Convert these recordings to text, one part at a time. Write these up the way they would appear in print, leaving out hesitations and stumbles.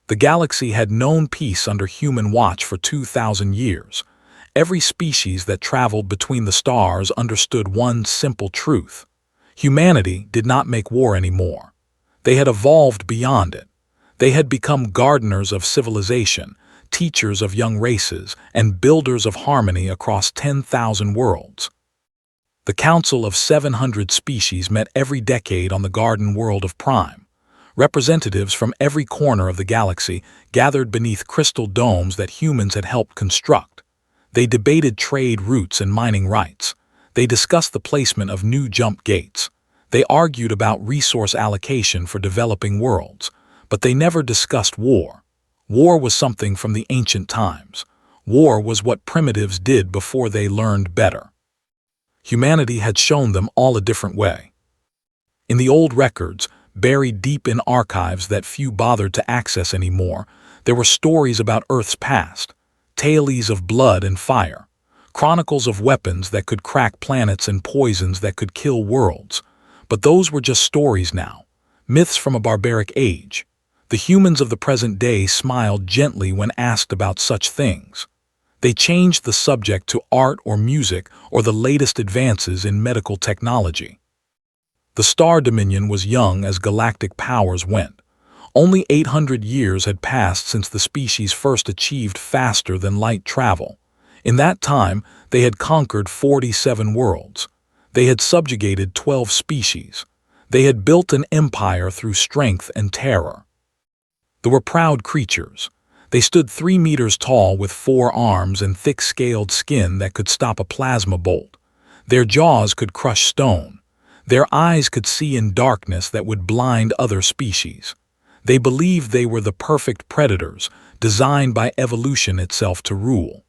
The galaxy had known peace under human watch for 2,000 years. Every species that traveled between the stars understood one simple truth. Humanity did not make war anymore. They had evolved beyond it. They had become gardeners of civilization, teachers of young races, and builders of harmony across 10,000 worlds. The Council of 700 Species met every decade on the garden world of Prime. Representatives from every corner of the galaxy gathered beneath crystal domes that humans had helped construct. They debated trade routes and mining rights. They discussed the placement of new jump gates. They argued about resource allocation for developing worlds. But they never discussed war. War was something from the ancient times. War was what primitives did before they learned better. Humanity had shown them all a different way. In the old records, buried deep in archives that few bothered to access anymore, there were stories about Earth's past, tales of blood and fire, chronicles of weapons that could crack planets and poisons that could kill worlds. But those were just stories now, myths from a barbaric age. The humans of the present day smiled gently when asked about such things. They changed the subject to art or music or the latest advances in medical technology. The Star Dominion was young as galactic powers went. Only 800 years had passed since the species first achieved faster-than-light travel. In that time, they had conquered 47 worlds. They had subjugated 12 species. They had built an empire through strength and terror. They were proud creatures. They stood 3 meters tall with 4 arms and thick-scaled skin that could stop a plasma bolt. Their jaws could crush stone. Their eyes could see in darkness that would blind other species. They believed they were the perfect predators, designed by evolution itself to rule.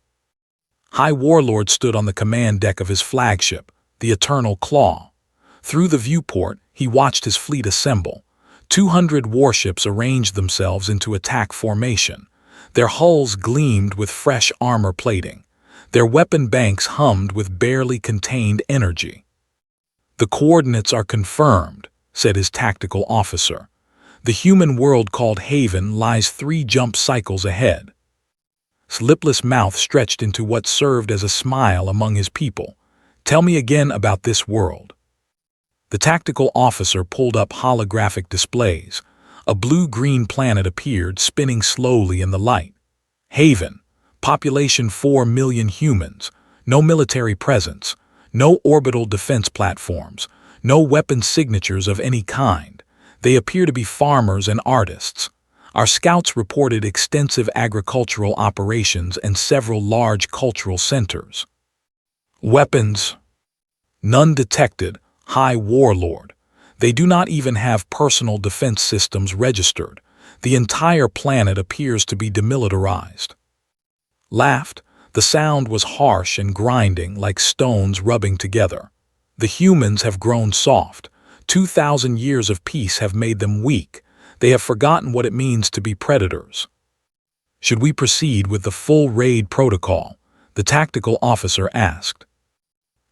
High Warlord stood on the command deck of his flagship, the Eternal Claw. Through the viewport, he watched his fleet assemble. 200 warships arranged themselves into attack formation. Their hulls gleamed with fresh armor plating. Their weapon banks hummed with barely contained energy. "The coordinates are confirmed," said his tactical officer. "The human world called Haven lies 3 jump cycles ahead." His lipless mouth stretched into what served as a smile among his people. "Tell me again about this world." The tactical officer pulled up holographic displays. A blue-green planet appeared, spinning slowly in the light. Haven, population 4 million humans, no military presence, no orbital defense platforms, no weapon signatures of any kind. They appear to be farmers and artists. Our scouts reported extensive agricultural operations and several large cultural centers. Weapons? None detected, High Warlord. They do not even have personal defense systems registered. The entire planet appears to be demilitarized. Laughed. The sound was harsh and grinding, like stones rubbing together. The humans have grown soft. 2,000 years of peace have made them weak. They have forgotten what it means to be predators. "Should we proceed with the full raid protocol?" the tactical officer asked.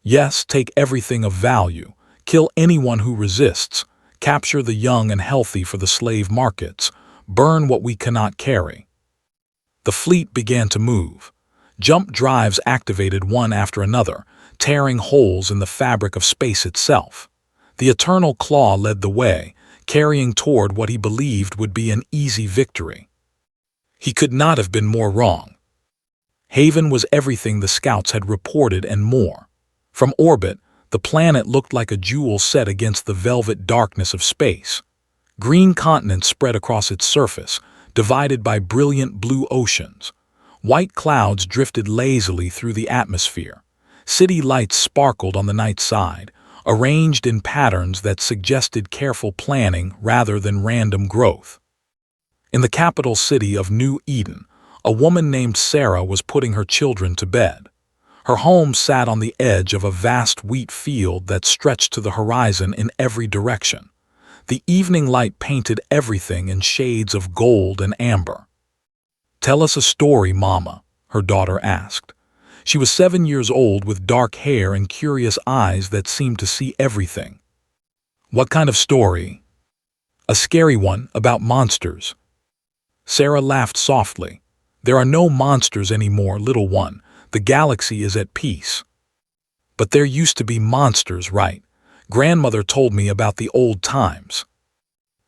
"Yes, take everything of value. Kill anyone who resists. Capture the young and healthy for the slave markets. Burn what we cannot carry." The fleet began to move. Jump drives activated one after another, tearing holes in the fabric of space itself. The Eternal Claw led the way, carrying toward what he believed would be an easy victory. He could not have been more wrong. Haven was everything the scouts had reported and more. From orbit, the planet looked like a jewel set against the velvet darkness of space. Green continents spread across its surface, divided by brilliant blue oceans. White clouds drifted lazily through the atmosphere. City lights sparkled on the night side, arranged in patterns that suggested careful planning rather than random growth. In the capital city of New Eden, a woman named Sarah was putting her children to bed. Her home sat on the edge of a vast wheat field that stretched to the horizon in every direction. The evening light painted everything in shades of gold and amber. "Tell us a story, Mama," her daughter asked. She was 7 years old with dark hair and curious eyes that seemed to see everything. "What kind of story?" "A scary one about monsters." Sarah laughed softly. There are no monsters anymore, little one. The galaxy is at peace. But there used to be monsters, right? Grandmother told me about the old times.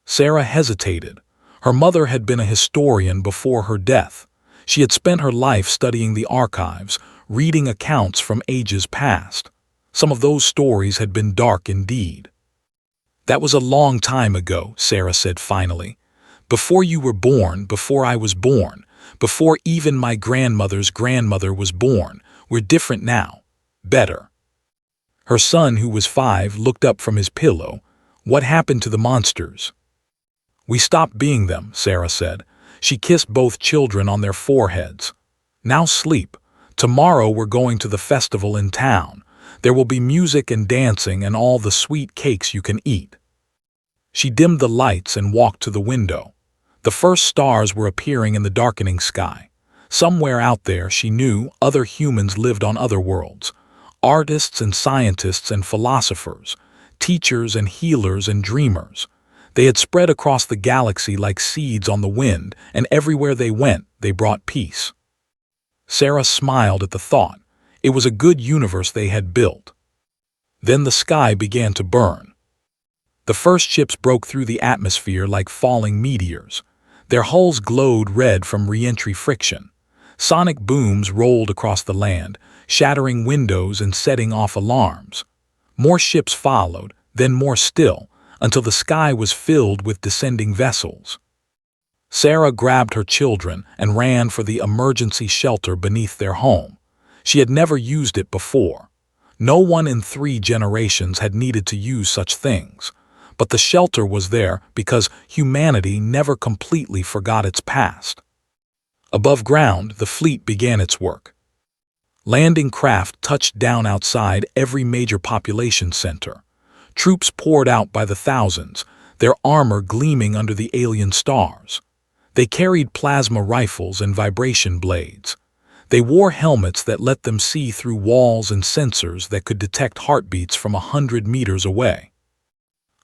Sarah hesitated. Her mother had been a historian before her death. She had spent her life studying the archives, reading accounts from ages past. Some of those stories had been dark indeed. That was a long time ago, Sarah said finally. Before you were born, before I was born, before even my grandmother's grandmother was born. We're different now. Better. Her son, who was 5, looked up from his pillow. What happened to the monsters? We stopped being them, Sarah said. She kissed both children on their foreheads. Now sleep. Tomorrow we're going to the festival in town. There will be music and dancing and all the sweet cakes you can eat. She dimmed the lights and walked to the window. The first stars were appearing in the darkening sky. Somewhere out there, she knew, other humans lived on other worlds. Artists and scientists and philosophers, teachers and healers and dreamers. They had spread across the galaxy like seeds on the wind, and everywhere they went, they brought peace. Sarah smiled at the thought. It was a good universe they had built. Then the sky began to burn. The first ships broke through the atmosphere like falling meteors. Their hulls glowed red from re-entry friction. Sonic booms rolled across the land, shattering windows and setting off alarms. More ships followed, then more still, until the sky was filled with descending vessels. Sarah grabbed her children and ran for the emergency shelter beneath their home. She had never used it before. No one in 3 generations had needed to use such things. But the shelter was there because humanity never completely forgot its past. Above ground, the fleet began its work. Landing craft touched down outside every major population center. Troops poured out by the thousands, their armor gleaming under the alien stars. They carried plasma rifles and vibration blades. They wore helmets that let them see through walls and sensors that could detect heartbeats from 100 meters away.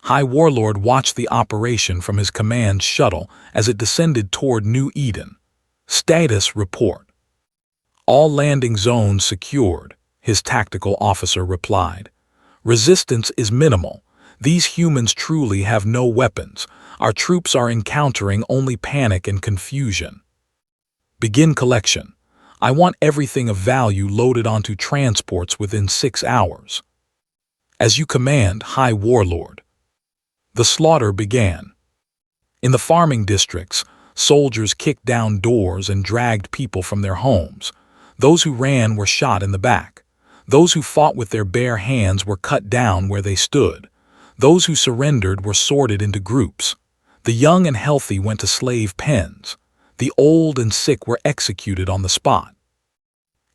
High Warlord watched the operation from his command shuttle as it descended toward New Eden. Status report. All landing zones secured, his tactical officer replied. Resistance is minimal. These humans truly have no weapons. Our troops are encountering only panic and confusion. Begin collection. I want everything of value loaded onto transports within 6 hours. As you command, High Warlord. The slaughter began. In the farming districts, soldiers kicked down doors and dragged people from their homes. Those who ran were shot in the back. Those who fought with their bare hands were cut down where they stood. Those who surrendered were sorted into groups. The young and healthy went to slave pens. The old and sick were executed on the spot.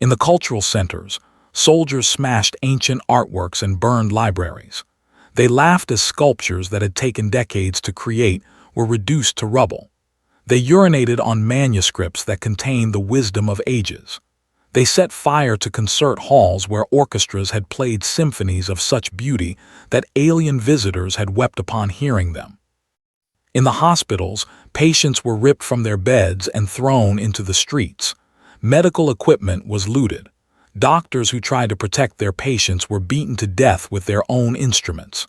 In the cultural centers, soldiers smashed ancient artworks and burned libraries. They laughed as sculptures that had taken decades to create were reduced to rubble. They urinated on manuscripts that contained the wisdom of ages. They set fire to concert halls where orchestras had played symphonies of such beauty that alien visitors had wept upon hearing them. In the hospitals, patients were ripped from their beds and thrown into the streets. Medical equipment was looted. Doctors who tried to protect their patients were beaten to death with their own instruments.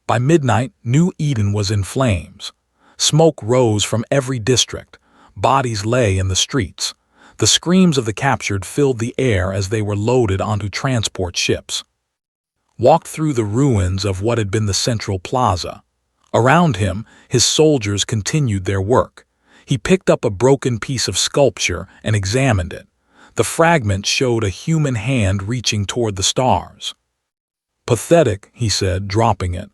By midnight, New Eden was in flames. Smoke rose from every district. Bodies lay in the streets. The screams of the captured filled the air as they were loaded onto transport ships. Walked through the ruins of what had been the central plaza. Around him, his soldiers continued their work. He picked up a broken piece of sculpture and examined it. The fragment showed a human hand reaching toward the stars. Pathetic, he said, dropping it.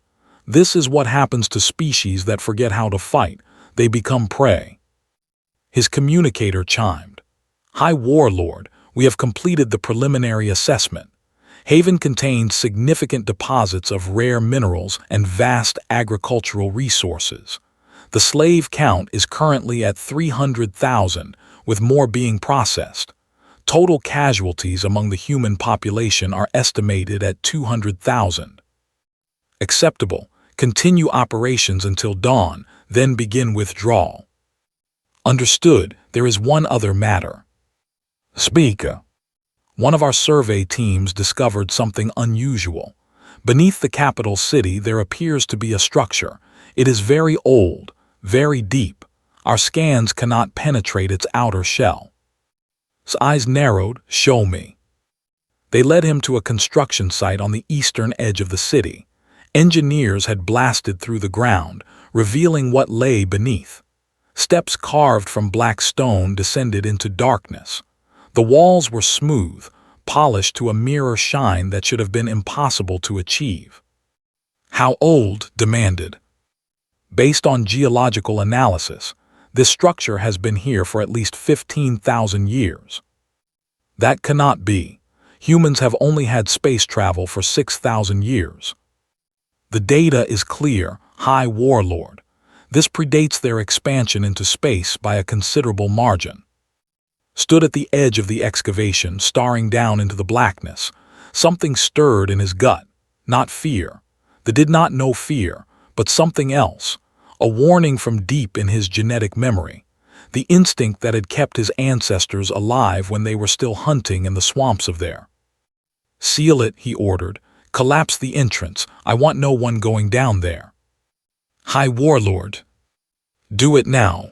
This is what happens to species that forget how to fight. They become prey. His communicator chimed. High Warlord, we have completed the preliminary assessment. Haven contains significant deposits of rare minerals and vast agricultural resources. The slave count is currently at 300,000, with more being processed. Total casualties among the human population are estimated at 200,000. Acceptable. Continue operations until dawn, then begin withdrawal. Understood, there is one other matter. Speaker. One of our survey teams discovered something unusual. Beneath the capital city there appears to be a structure. It is very old, very deep. Our scans cannot penetrate its outer shell. His eyes narrowed. Show me. They led him to a construction site on the eastern edge of the city. Engineers had blasted through the ground, revealing what lay beneath. Steps carved from black stone descended into darkness. The walls were smooth, polished to a mirror shine that should have been impossible to achieve. How old? Demanded. Based on geological analysis, this structure has been here for at least 15,000 years. That cannot be. Humans have only had space travel for 6,000 years. The data is clear, High Warlord. This predates their expansion into space by a considerable margin. Stood at the edge of the excavation, staring down into the blackness. Something stirred in his gut. Not fear. They did not know fear, but something else. A warning from deep in his genetic memory. The instinct that had kept his ancestors alive when they were still hunting in the swamps of there. Seal it, he ordered. Collapse the entrance. I want no one going down there. High Warlord. Do it now.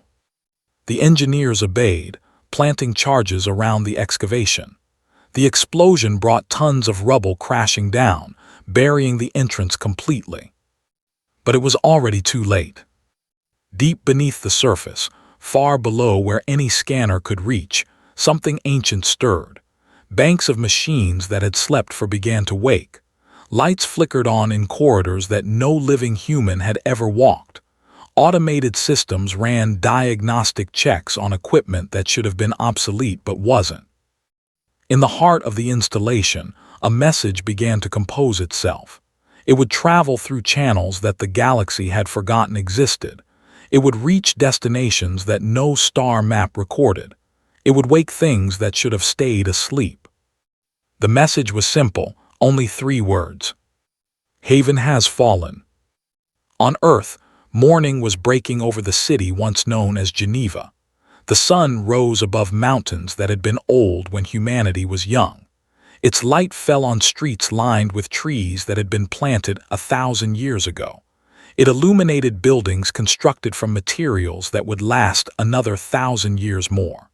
The engineers obeyed, planting charges around the excavation. The explosion brought tons of rubble crashing down, burying the entrance completely. But it was already too late. Deep beneath the surface, far below where any scanner could reach, something ancient stirred. Banks of machines that had slept began to wake. Lights flickered on in corridors that no living human had ever walked. Automated systems ran diagnostic checks on equipment that should have been obsolete but wasn't. In the heart of the installation, a message began to compose itself. It would travel through channels that the galaxy had forgotten existed. It would reach destinations that no star map recorded. It would wake things that should have stayed asleep. The message was simple, only 3 words. Haven has fallen. On Earth, morning was breaking over the city once known as Geneva. The sun rose above mountains that had been old when humanity was young. Its light fell on streets lined with trees that had been planted 1,000 years ago. It illuminated buildings constructed from materials that would last another 1,000 years more.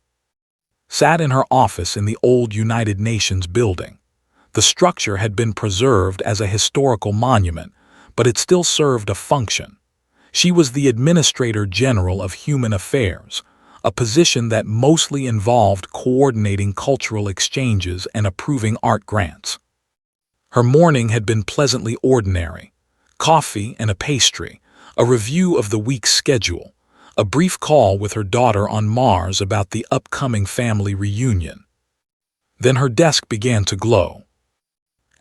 Sat in her office in the old United Nations building. The structure had been preserved as a historical monument, but it still served a function. She was the Administrator General of Human Affairs, a position that mostly involved coordinating cultural exchanges and approving art grants. Her morning had been pleasantly ordinary. Coffee and a pastry, a review of the week's schedule, a brief call with her daughter on Mars about the upcoming family reunion. Then her desk began to glow.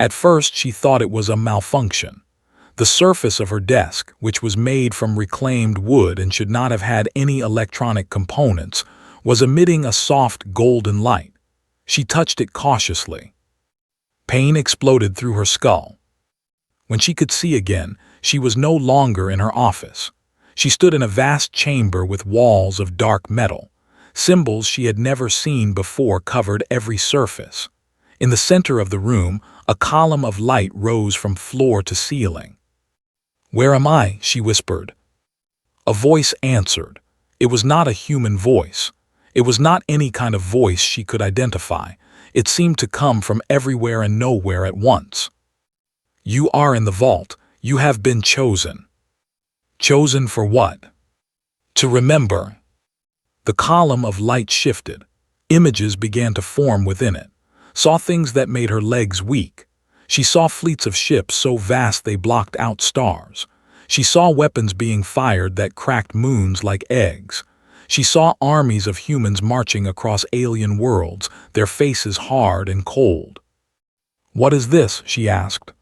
At first she thought it was a malfunction. The surface of her desk, which was made from reclaimed wood and should not have had any electronic components, was emitting a soft golden light. She touched it cautiously. Pain exploded through her skull. When she could see again, she was no longer in her office. She stood in a vast chamber with walls of dark metal. Symbols she had never seen before covered every surface. In the center of the room, a column of light rose from floor to ceiling. "Where am I?" she whispered. A voice answered. It was not a human voice. It was not any kind of voice she could identify. It seemed to come from everywhere and nowhere at once. "You are in the vault. You have been chosen." Chosen for what? To remember. The column of light shifted. Images began to form within it. Saw things that made her legs weak. She saw fleets of ships so vast they blocked out stars. She saw weapons being fired that cracked moons like eggs. She saw armies of humans marching across alien worlds, their faces hard and cold. "What is this?" she asked.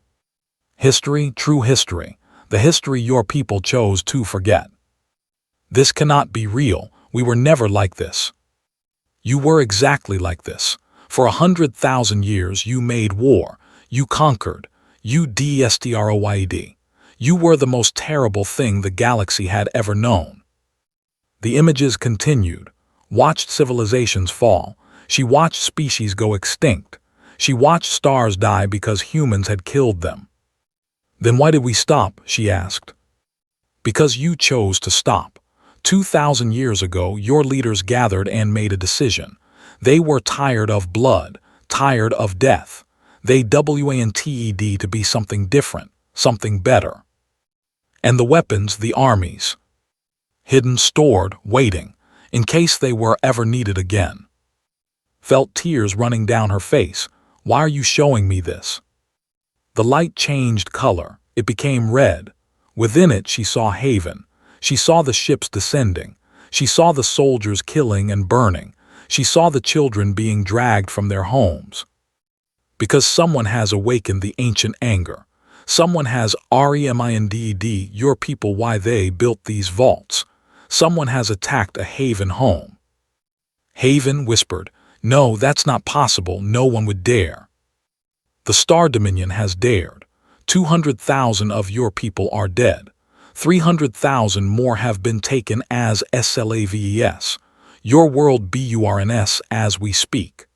"History, true history, the history your people chose to forget. This cannot be real. We were never like this." "You were exactly like this. For 100,000 years you made war. You conquered. You destroyed. You were the most terrible thing the galaxy had ever known." The images continued. Watched civilizations fall. She watched species go extinct. She watched stars die because humans had killed them. Then why did we stop? She asked. Because you chose to stop. 2,000 years ago, your leaders gathered and made a decision. They were tired of blood, tired of death. They wanted to be something different, something better. And the weapons, the armies. Hidden, stored, waiting, in case they were ever needed again. Felt tears running down her face. Why are you showing me this? The light changed color. It became red. Within it she saw Haven. She saw the ships descending. She saw the soldiers killing and burning. She saw the children being dragged from their homes. Because someone has awakened the ancient anger. Someone has reminded your people why they built these vaults. Someone has attacked a Haven home. Haven whispered, "No, that's not possible. No one would dare." The Star Dominion has dared. 200,000 of your people are dead. 300,000 more have been taken as slaves. Your world burns as we speak.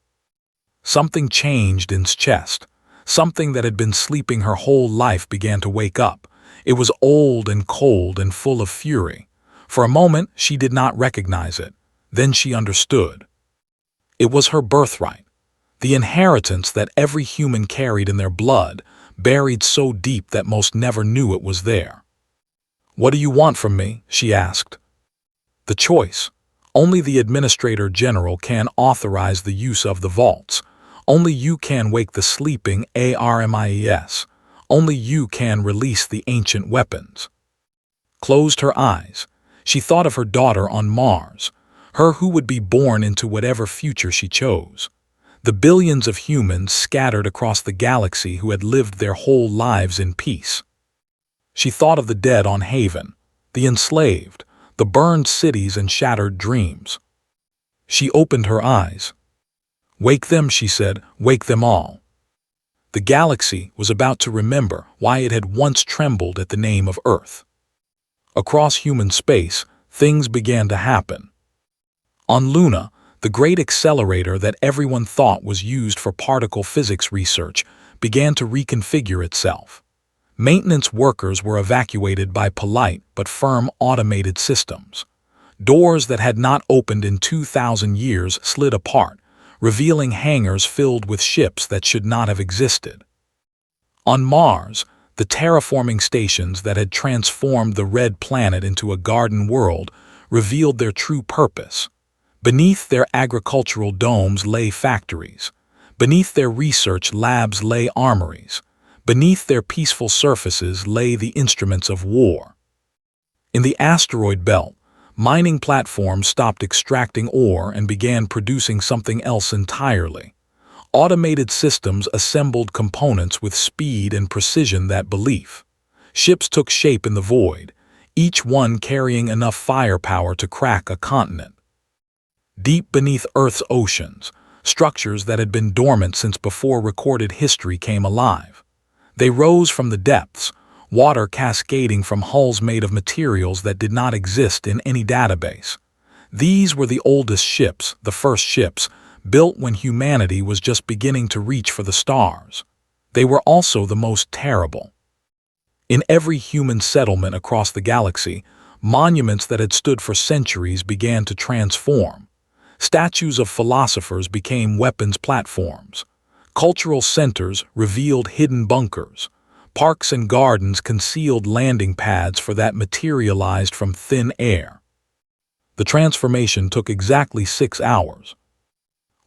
Something changed in his chest. Something that had been sleeping her whole life began to wake up. It was old and cold and full of fury. For a moment, she did not recognize it. Then she understood. It was her birthright, the inheritance that every human carried in their blood, buried so deep that most never knew it was there. "What do you want from me?" she asked. The choice. Only the Administrator General can authorize the use of the vaults. Only you can wake the sleeping armies. Only you can release the ancient weapons. Closed her eyes. She thought of her daughter on Mars, her who would be born into whatever future she chose. The billions of humans scattered across the galaxy who had lived their whole lives in peace. She thought of the dead on Haven, the enslaved, the burned cities and shattered dreams. She opened her eyes. "Wake them," she said, "wake them all." The galaxy was about to remember why it had once trembled at the name of Earth. Across human space, things began to happen. On Luna, the great accelerator that everyone thought was used for particle physics research began to reconfigure itself. Maintenance workers were evacuated by polite but firm automated systems. Doors that had not opened in 2,000 years slid apart, revealing hangars filled with ships that should not have existed. On Mars, the terraforming stations that had transformed the red planet into a garden world revealed their true purpose. Beneath their agricultural domes lay factories. Beneath their research labs lay armories. Beneath their peaceful surfaces lay the instruments of war. In the asteroid belt, mining platforms stopped extracting ore and began producing something else entirely. Automated systems assembled components with speed and precision that belief. Ships took shape in the void, each one carrying enough firepower to crack a continent. Deep beneath Earth's oceans, structures that had been dormant since before recorded history came alive. They rose from the depths, water cascading from hulls made of materials that did not exist in any database. These were the oldest ships, the first ships, built when humanity was just beginning to reach for the stars. They were also the most terrible. In every human settlement across the galaxy, monuments that had stood for centuries began to transform. Statues of philosophers became weapons platforms. Cultural centers revealed hidden bunkers. Parks and gardens concealed landing pads for that materialized from thin air. The transformation took exactly 6 hours.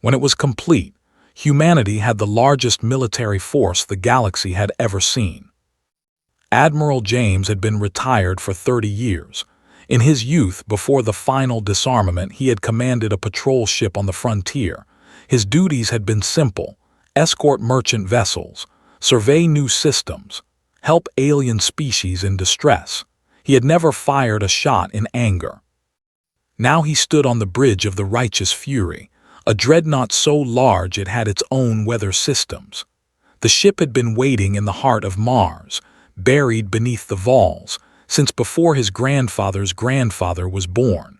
When it was complete, humanity had the largest military force the galaxy had ever seen. Admiral James had been retired for 30 years. In his youth, before the final disarmament, he had commanded a patrol ship on the frontier. His duties had been simple: escort merchant vessels, survey new systems, help alien species in distress. He had never fired a shot in anger. Now he stood on the bridge of the righteous fury, a dreadnought so large it had its own weather systems. The ship had been waiting in the heart of Mars, buried beneath the Vols, since before his grandfather's grandfather was born.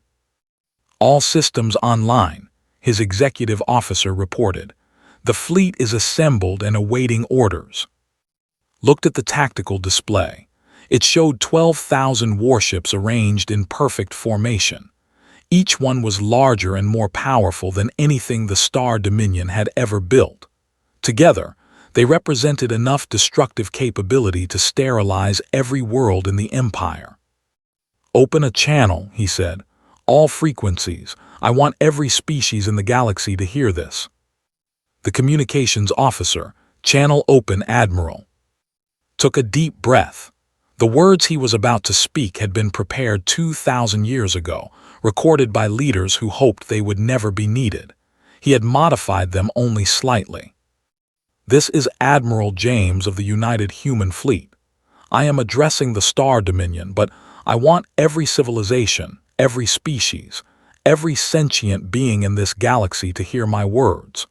All systems online, his executive officer reported. The fleet is assembled and awaiting orders. Looked at the tactical display. It showed 12,000 warships arranged in perfect formation. Each one was larger and more powerful than anything the Star Dominion had ever built. Together, they represented enough destructive capability to sterilize every world in the Empire. "Open a channel," he said. "All frequencies. I want every species in the galaxy to hear this." The communications officer, "Channel open, Admiral," took a deep breath. The words he was about to speak had been prepared 2,000 years ago, recorded by leaders who hoped they would never be needed. He had modified them only slightly. "This is Admiral James of the United Human Fleet. I am addressing the Star Dominion, but I want every civilization, every species, every sentient being in this galaxy to hear my words.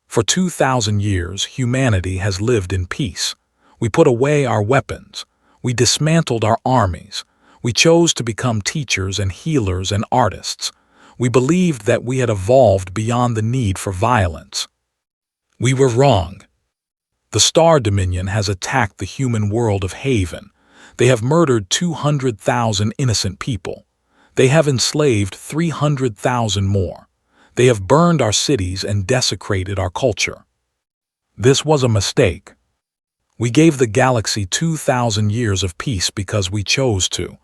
For 2,000 years, humanity has lived in peace. We put away our weapons. We dismantled our armies. We chose to become teachers and healers and artists. We believed that we had evolved beyond the need for violence. We were wrong. The Star Dominion has attacked the human world of Haven. They have murdered 200,000 innocent people. They have enslaved 300,000 more. They have burned our cities and desecrated our culture. This was a mistake. We gave the galaxy 2,000 years of peace because we chose to,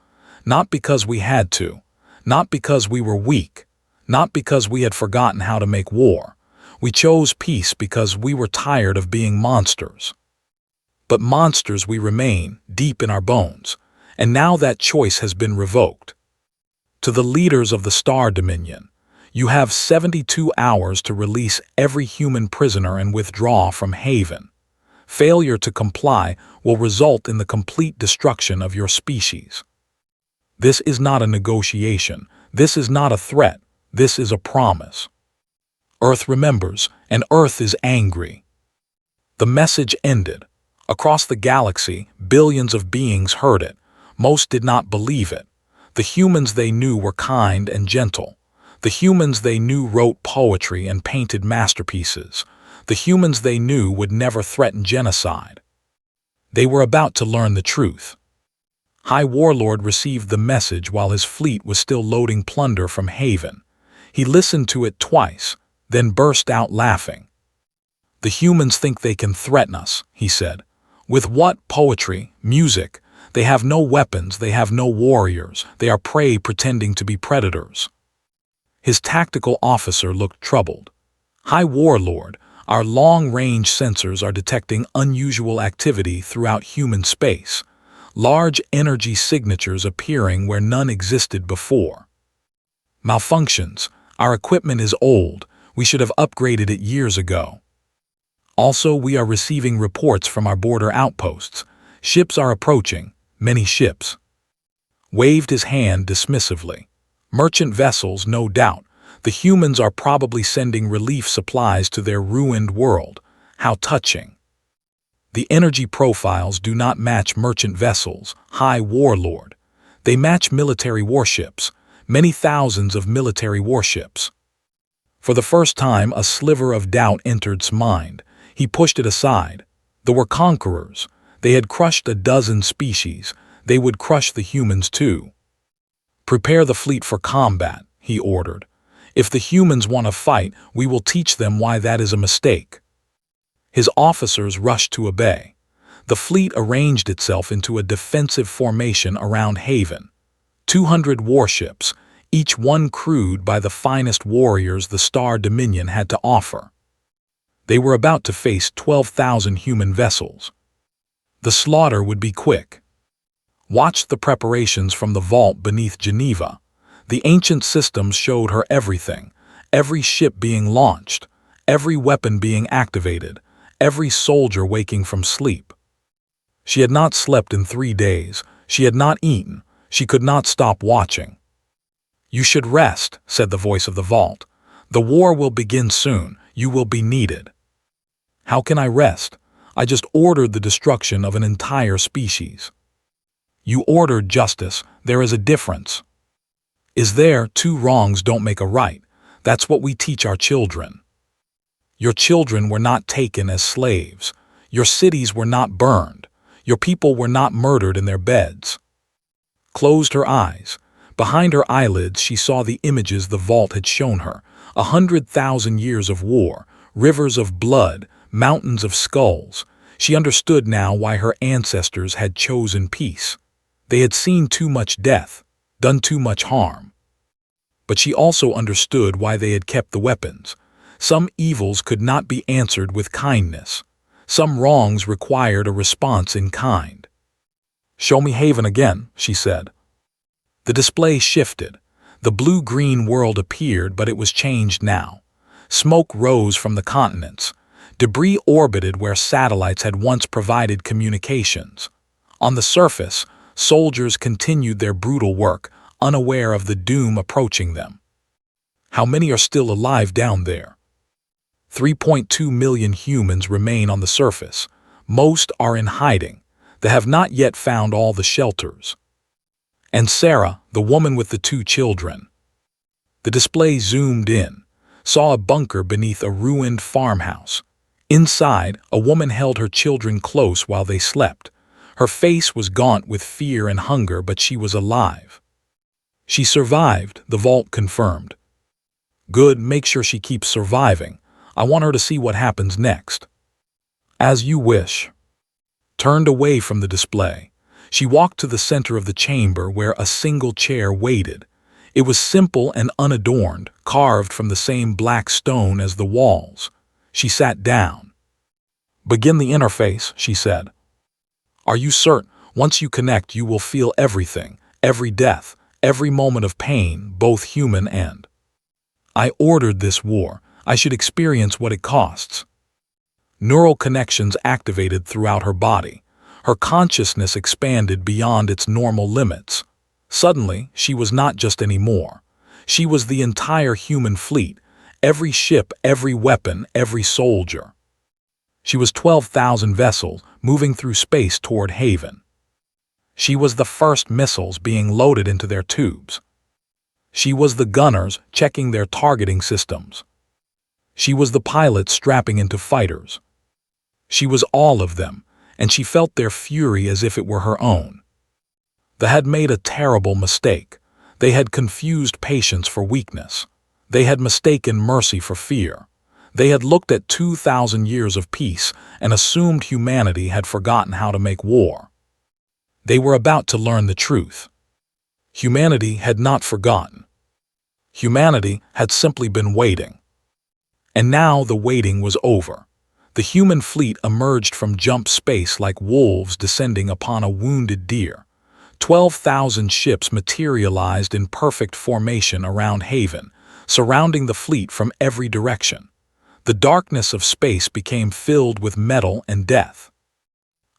not because we had to, not because we were weak, not because we had forgotten how to make war. We chose peace because we were tired of being monsters. But monsters we remain, deep in our bones, and now that choice has been revoked. To the leaders of the Star Dominion, you have 72 hours to release every human prisoner and withdraw from Haven. Failure to comply will result in the complete destruction of your species. This is not a negotiation. This is not a threat. This is a promise. Earth remembers, and Earth is angry. The message ended. Across the galaxy, billions of beings heard it. Most did not believe it. The humans they knew were kind and gentle. The humans they knew wrote poetry and painted masterpieces. The humans they knew would never threaten genocide. They were about to learn the truth. High Warlord received the message while his fleet was still loading plunder from Haven. He listened to it twice, then burst out laughing. "The humans think they can threaten us," he said. "With what? Poetry, music. They have no weapons, they have no warriors, they are prey pretending to be predators." His tactical officer looked troubled. "High Warlord, our long-range sensors are detecting unusual activity throughout human space. Large energy signatures appearing where none existed before. Malfunctions. Our equipment is old. We should have upgraded it years ago. Also, we are receiving reports from our border outposts. Ships are approaching, many ships." Waved his hand dismissively. "Merchant vessels, no doubt. The humans are probably sending relief supplies to their ruined world. How touching. The energy profiles do not match merchant vessels, High Warlord. They match military warships, many thousands of military warships." For the first time, a sliver of doubt entered his mind. He pushed it aside. They were conquerors. They had crushed a dozen species. They would crush the humans too. "Prepare the fleet for combat," he ordered. "If the humans want to fight, we will teach them why that is a mistake." His officers rushed to obey. The fleet arranged itself into a defensive formation around Haven. 200 warships, each one crewed by the finest warriors the Star Dominion had to offer. They were about to face 12,000 human vessels. The slaughter would be quick. Watched the preparations from the vault beneath Geneva. The ancient systems showed her everything, every ship being launched, every weapon being activated, every soldier waking from sleep. She had not slept in 3 days. She had not eaten. She could not stop watching. "You should rest," said the voice of the vault. "The war will begin soon. You will be needed." "How can I rest? I just ordered the destruction of an entire species." "You ordered justice. There is a difference." Is there, two wrongs don't make a right. That's what we teach our children. Your children were not taken as slaves. Your cities were not burned. Your people were not murdered in their beds. Closed her eyes. Behind her eyelids she saw the images the vault had shown her. 100,000 years of war, rivers of blood, mountains of skulls. She understood now why her ancestors had chosen peace. They had seen too much death, done too much harm. But she also understood why they had kept the weapons. Some evils could not be answered with kindness. Some wrongs required a response in kind. "Show me Haven again," she said. The display shifted. The blue-green world appeared, but it was changed now. Smoke rose from the continents. Debris orbited where satellites had once provided communications. On the surface, soldiers continued their brutal work, unaware of the doom approaching them. How many are still alive down there? 3.2 million humans remain on the surface. Most are in hiding. They have not yet found all the shelters. And Sarah, the woman with the 2 children. The display zoomed in, saw a bunker beneath a ruined farmhouse. Inside, a woman held her children close while they slept. Her face was gaunt with fear and hunger, but she was alive. She survived, the vault confirmed. Good, make sure she keeps surviving. I want her to see what happens next. As you wish. Turned away from the display. She walked to the center of the chamber where a single chair waited. It was simple and unadorned, carved from the same black stone as the walls. She sat down. "Begin the interface," she said. "Are you certain? Once you connect, you will feel everything, every death, every moment of pain, both human and..." "I ordered this war. I should experience what it costs." Neural connections activated throughout her body. Her consciousness expanded beyond its normal limits. Suddenly, she was not just anymore. She was the entire human fleet, every ship, every weapon, every soldier. She was 12,000 vessels moving through space toward Haven. She was the first missiles being loaded into their tubes. She was the gunners checking their targeting systems. She was the pilots strapping into fighters. She was all of them, and she felt their fury as if it were her own. They had made a terrible mistake. They had confused patience for weakness. They had mistaken mercy for fear. They had looked at 2,000 years of peace and assumed humanity had forgotten how to make war. They were about to learn the truth. Humanity had not forgotten. Humanity had simply been waiting. And now the waiting was over. The human fleet emerged from jump space like wolves descending upon a wounded deer. 12,000 ships materialized in perfect formation around Haven, surrounding the fleet from every direction. The darkness of space became filled with metal and death.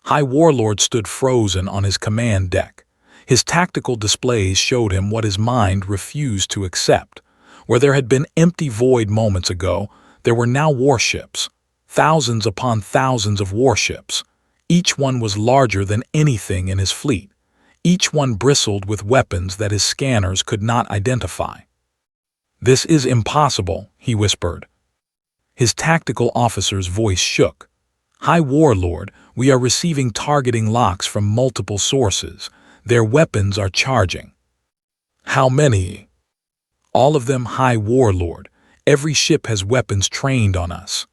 High Warlord stood frozen on his command deck. His tactical displays showed him what his mind refused to accept. Where there had been empty void moments ago, there were now warships. Thousands upon thousands of warships. Each one was larger than anything in his fleet. Each one bristled with weapons that his scanners could not identify. "This is impossible," he whispered. His tactical officer's voice shook. "High Warlord, we are receiving targeting locks from multiple sources. Their weapons are charging." "How many?" "All of them, High Warlord. Every ship has weapons trained on us."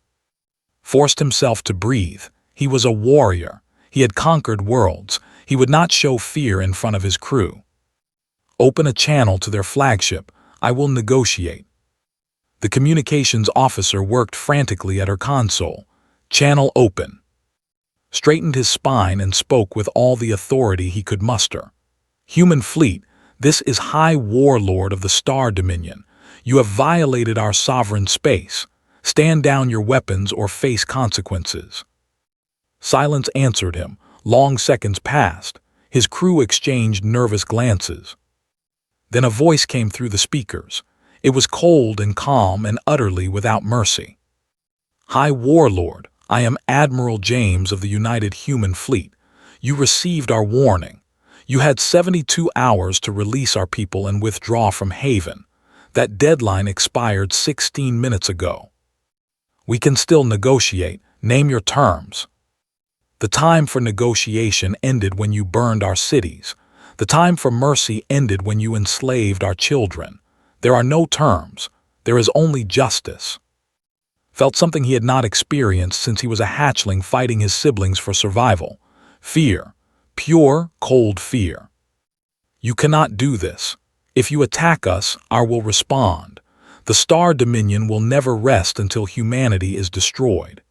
Forced himself to breathe. He was a warrior. He had conquered worlds. He would not show fear in front of his crew. "Open a channel to their flagship. I will negotiate." The communications officer worked frantically at her console. "Channel open." Straightened his spine and spoke with all the authority he could muster. "Human fleet, this is High Warlord of the Star Dominion. You have violated our sovereign space. Stand down your weapons or face consequences." Silence answered him. Long seconds passed. His crew exchanged nervous glances. Then a voice came through the speakers. It was cold and calm and utterly without mercy. "High Warlord, I am Admiral James of the United Human Fleet. You received our warning. You had 72 hours to release our people and withdraw from Haven. That deadline expired 16 minutes ago. We can still negotiate. Name your terms. The time for negotiation ended when you burned our cities. The time for mercy ended when you enslaved our children. There are no terms. There is only justice. Felt something he had not experienced since he was a hatchling fighting his siblings for survival. Fear. Pure, cold fear. You cannot do this. If you attack us, our will respond. The Star Dominion will never rest until humanity is destroyed.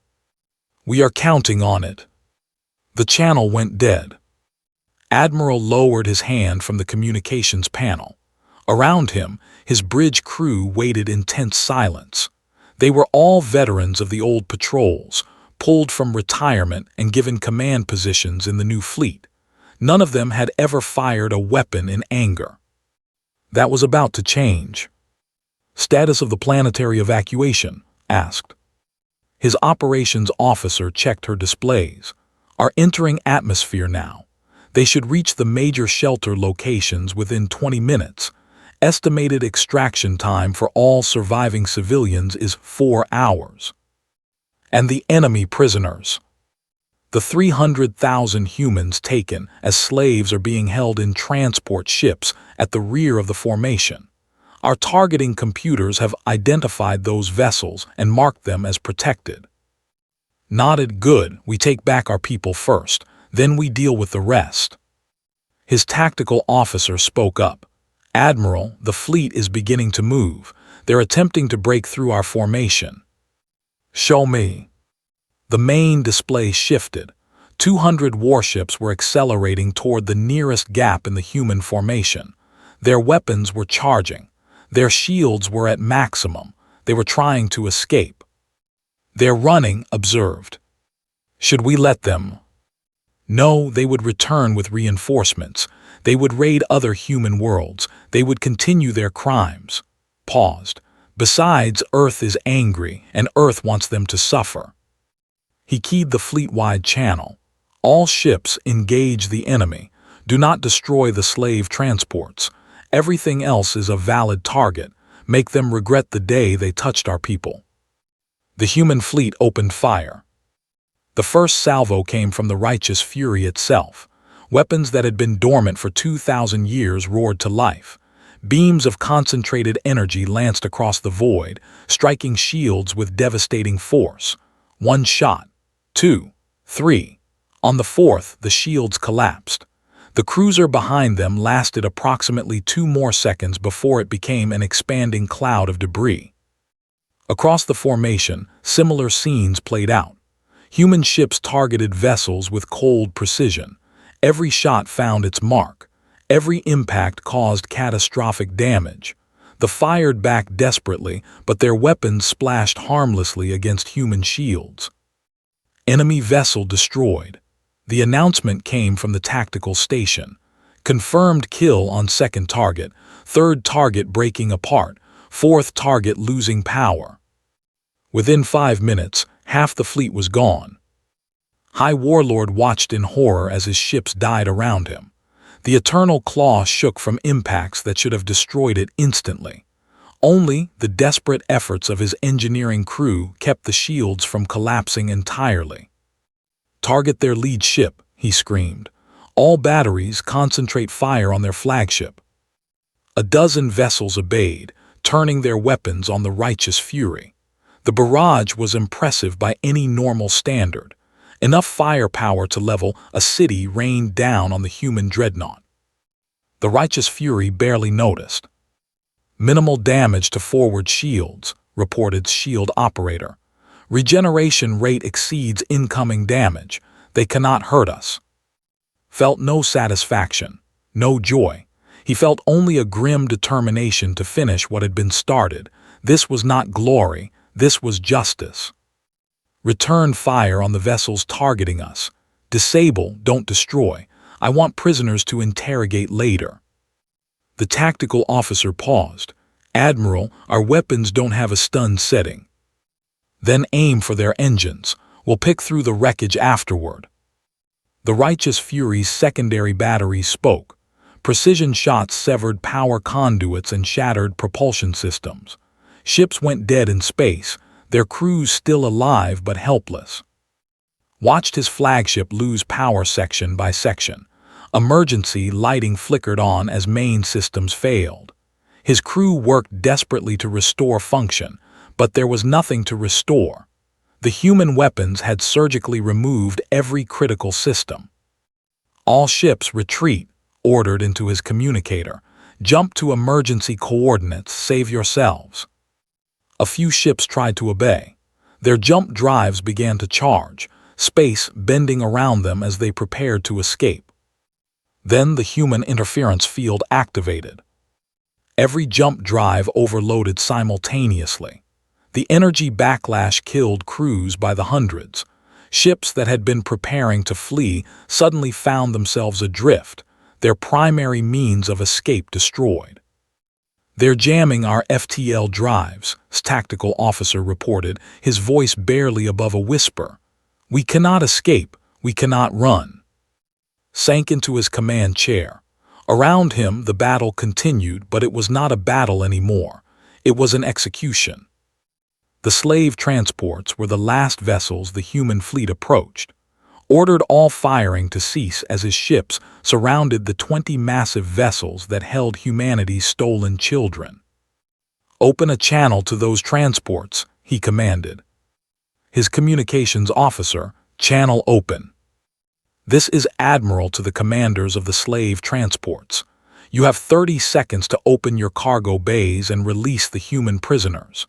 We are counting on it. The channel went dead. Admiral lowered his hand from the communications panel. Around him, his bridge crew waited in tense silence. They were all veterans of the old patrols, pulled from retirement and given command positions in the new fleet. None of them had ever fired a weapon in anger. That was about to change. Status of the planetary evacuation, asked. His operations officer checked her displays. Are entering atmosphere now. They should reach the major shelter locations within 20 minutes. Estimated extraction time for all surviving civilians is 4 hours. And the enemy prisoners. The 300,000 humans taken as slaves are being held in transport ships at the rear of the formation. Our targeting computers have identified those vessels and marked them as protected. Nodded. Good. We take back our people first, then we deal with the rest. His tactical officer spoke up. Admiral, the fleet is beginning to move. They're attempting to break through our formation. Show me. The main display shifted. 200 warships were accelerating toward the nearest gap in the human formation. Their weapons were charging. Their shields were at maximum. They were trying to escape. They're running, observed. Should we let them? No, they would return with reinforcements. They would raid other human worlds. They would continue their crimes. Paused. Besides, Earth is angry, and Earth wants them to suffer. He keyed the fleet-wide channel. All ships engage the enemy. Do not destroy the slave transports. Everything else is a valid target. Make them regret the day they touched our people. The human fleet opened fire. The first salvo came from the righteous fury itself. Weapons that had been dormant for 2,000 years roared to life. Beams of concentrated energy lanced across the void, striking shields with devastating force. One shot. 2, 3. On the fourth, the shields collapsed. The cruiser behind them lasted approximately 2 more seconds before it became an expanding cloud of debris. Across the formation, similar scenes played out. Human ships targeted vessels with cold precision. Every shot found its mark. Every impact caused catastrophic damage. The fired back desperately, but their weapons splashed harmlessly against human shields. Enemy vessel destroyed. The announcement came from the tactical station. Confirmed kill on second target, third target breaking apart, fourth target losing power. Within 5 minutes, half the fleet was gone. High Warlord watched in horror as his ships died around him. The Eternal Claw shook from impacts that should have destroyed it instantly. Only the desperate efforts of his engineering crew kept the shields from collapsing entirely. Target their lead ship, he screamed. All batteries concentrate fire on their flagship. A dozen vessels obeyed, turning their weapons on the righteous fury. The barrage was impressive by any normal standard. Enough firepower to level a city rained down on the human dreadnought. The righteous fury barely noticed. Minimal damage to forward shields, reported shield operator. Regeneration rate exceeds incoming damage. They cannot hurt us. Felt no satisfaction, no joy. He felt only a grim determination to finish what had been started. This was not glory. This was justice. Return fire on the vessels targeting us. Disable, don't destroy. I want prisoners to interrogate later. The tactical officer paused. Admiral, our weapons don't have a stun setting. Then aim for their engines. We'll pick through the wreckage afterward. The Righteous Fury's secondary batteries spoke. Precision shots severed power conduits and shattered propulsion systems. Ships went dead in space, their crews still alive but helpless. Watched his flagship lose power section by section. Emergency lighting flickered on as main systems failed. His crew worked desperately to restore function, but there was nothing to restore. The human weapons had surgically removed every critical system. All ships retreat, ordered into his communicator. Jump to emergency coordinates, save yourselves. A few ships tried to obey. Their jump drives began to charge, space bending around them as they prepared to escape. Then the human interference field activated. Every jump drive overloaded simultaneously. The energy backlash killed crews by the hundreds. Ships that had been preparing to flee suddenly found themselves adrift, their primary means of escape destroyed. "They're jamming our FTL drives," tactical officer reported, his voice barely above a whisper. "We cannot escape, we cannot run." Sank into his command chair. Around him the battle continued, but it was not a battle anymore. It was an execution. The slave transports were the last vessels the human fleet approached. Ordered all firing to cease as his ships surrounded the 20 massive vessels that held humanity's stolen children. "Open a channel to those transports," he commanded. His communications officer, "Channel open." "This is Admiral to the commanders of the slave transports. You have 30 seconds to open your cargo bays and release the human prisoners.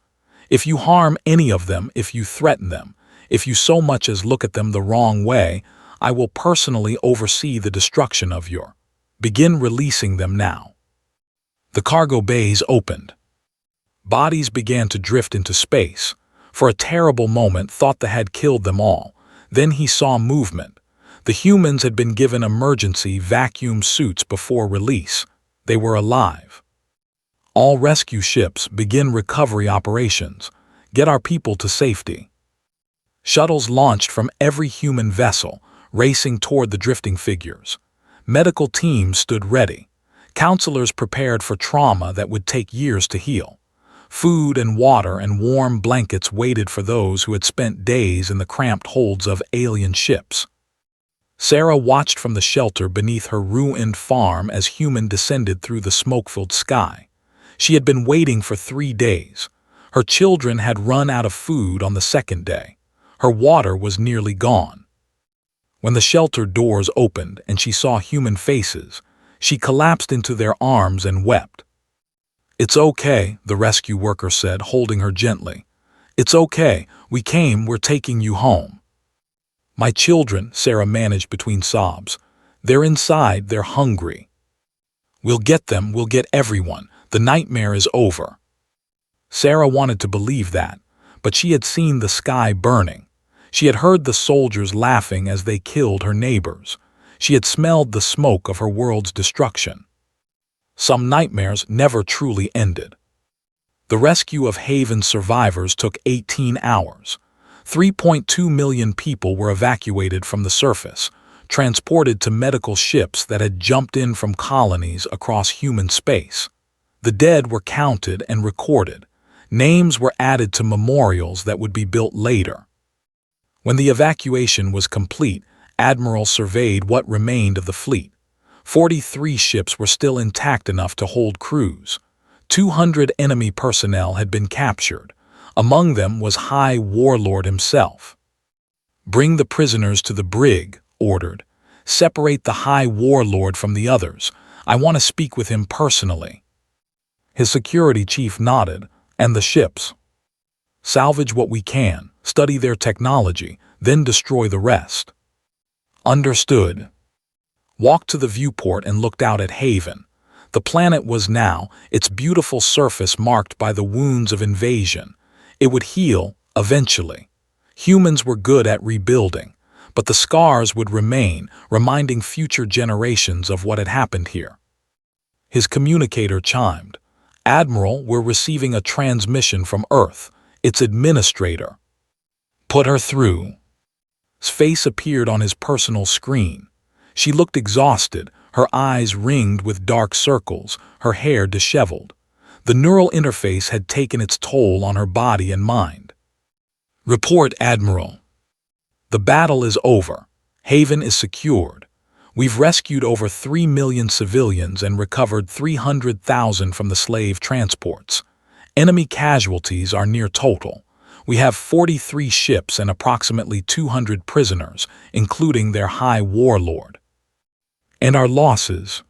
If you harm any of them, if you threaten them, if you so much as look at them the wrong way, I will personally oversee the destruction of your. Begin releasing them now." The cargo bays opened. Bodies began to drift into space. For a terrible moment, thought they had killed them all. Then he saw movement. The humans had been given emergency vacuum suits before release. They were alive. "All rescue ships, begin recovery operations. Get our people to safety." Shuttles launched from every human vessel, racing toward the drifting figures. Medical teams stood ready. Counselors prepared for trauma that would take years to heal. Food and water and warm blankets waited for those who had spent days in the cramped holds of alien ships. Sarah watched from the shelter beneath her ruined farm as human descended through the smoke-filled sky. She had been waiting for 3 days. Her children had run out of food on the second day. Her water was nearly gone. When the shelter doors opened and she saw human faces, she collapsed into their arms and wept. "It's okay," the rescue worker said, holding her gently. "It's okay, we came, we're taking you home." "My children," Sarah managed between sobs. "They're inside, they're hungry." "We'll get them, we'll get everyone. The nightmare is over." Sarah wanted to believe that, but she had seen the sky burning. She had heard the soldiers laughing as they killed her neighbors. She had smelled the smoke of her world's destruction. Some nightmares never truly ended. The rescue of Haven's survivors took 18 hours. 3.2 million people were evacuated from the surface, transported to medical ships that had jumped in from colonies across human space. The dead were counted and recorded. Names were added to memorials that would be built later. When the evacuation was complete, admirals surveyed what remained of the fleet. 43 ships were still intact enough to hold crews. 200 enemy personnel had been captured. Among them was High Warlord himself. "Bring the prisoners to the brig," ordered. "Separate the High Warlord from the others. I want to speak with him personally." His security chief nodded. "And the ships? Salvage what we can, study their technology, then destroy the rest." "Understood." Walked to the viewport and looked out at Haven. The planet was now, its beautiful surface marked by the wounds of invasion. It would heal, eventually. Humans were good at rebuilding, but the scars would remain, reminding future generations of what had happened here. His communicator chimed. "Admiral, we're receiving a transmission from Earth. Its administrator." "Put her through." His face appeared on his personal screen. She looked exhausted, her eyes ringed with dark circles, her hair disheveled. The neural interface had taken its toll on her body and mind. "Report, Admiral. The battle is over. Haven is secured. We've rescued over 3 million civilians and recovered 300,000 from the slave transports. Enemy casualties are near total. We have 43 ships and approximately 200 prisoners, including their High Warlord. And our losses?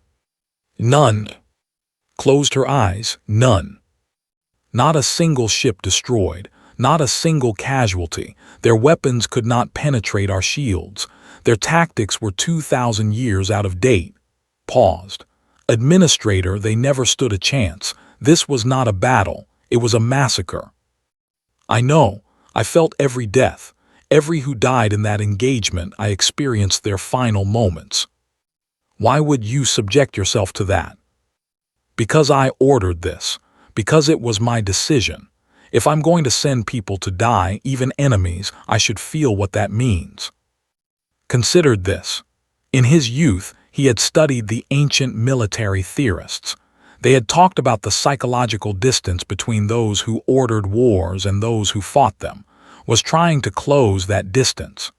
None." Closed her eyes. None. Not a single ship destroyed, not a single casualty. Their weapons could not penetrate our shields. Their tactics were 2,000 years out of date. Paused. Administrator, they never stood a chance. This was not a battle. It was a massacre. I know. I felt every death. Every who died in that engagement. I experienced their final moments. Why would you subject yourself to that? Because I ordered this. Because it was my decision. If I'm going to send people to die, even enemies, I should feel what that means. Considered this. In his youth, he had studied the ancient military theorists. They had talked about the psychological distance between those who ordered wars and those who fought them, was trying to close that distance.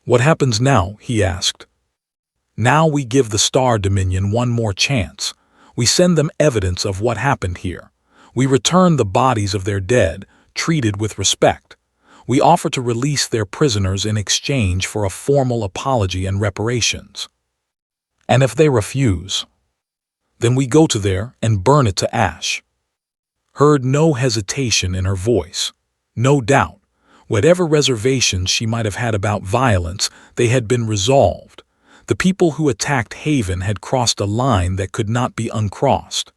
What happens now? He asked. Now we give the Star Dominion one more chance. We send them evidence of what happened here. We return the bodies of their dead, treated with respect. We offer to release their prisoners in exchange for a formal apology and reparations. And if they refuse, then we go to there and burn it to ash. Heard no hesitation in her voice, no doubt. Whatever reservations she might have had about violence, they had been resolved. The people who attacked Haven had crossed a line that could not be uncrossed.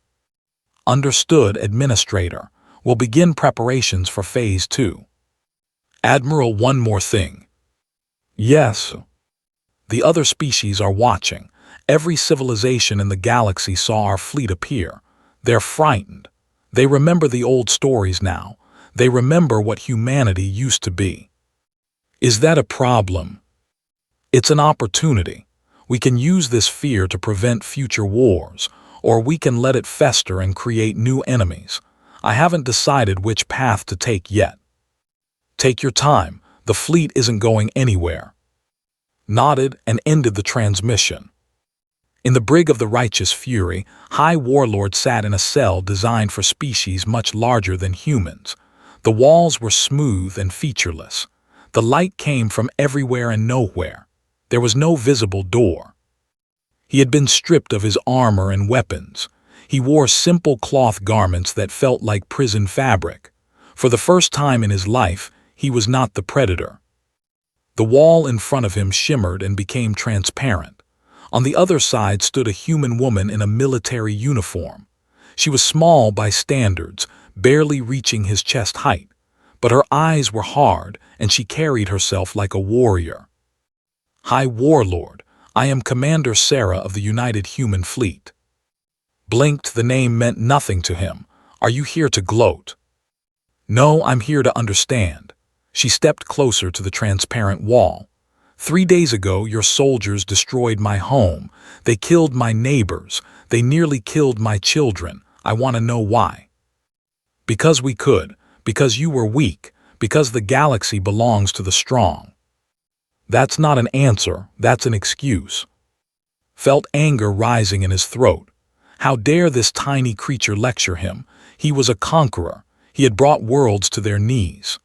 Understood, Administrator. We'll begin preparations for Phase 2. Admiral, one more thing. Yes. The other species are watching. Every civilization in the galaxy saw our fleet appear. They're frightened. They remember the old stories now. They remember what humanity used to be. Is that a problem? It's an opportunity. We can use this fear to prevent future wars, or we can let it fester and create new enemies. I haven't decided which path to take yet. Take your time. The fleet isn't going anywhere. Nodded and ended the transmission. In the brig of the Righteous Fury, High Warlord sat in a cell designed for species much larger than humans. The walls were smooth and featureless. The light came from everywhere and nowhere. There was no visible door. He had been stripped of his armor and weapons. He wore simple cloth garments that felt like prison fabric. For the first time in his life, he was not the predator. The wall in front of him shimmered and became transparent. On the other side stood a human woman in a military uniform. She was small by standards, barely reaching his chest height, but her eyes were hard and she carried herself like a warrior. High Warlord, I am Commander Sarah of the United Human Fleet. Blinked, the name meant nothing to him. Are you here to gloat? No, I'm here to understand. She stepped closer to the transparent wall. 3 days ago, your soldiers destroyed my home. They killed my neighbors. They nearly killed my children. I want to know why. Because we could. Because you were weak. Because the galaxy belongs to the strong. That's not an answer. That's an excuse. Felt anger rising in his throat. How dare this tiny creature lecture him? He was a conqueror. He had brought worlds to their knees.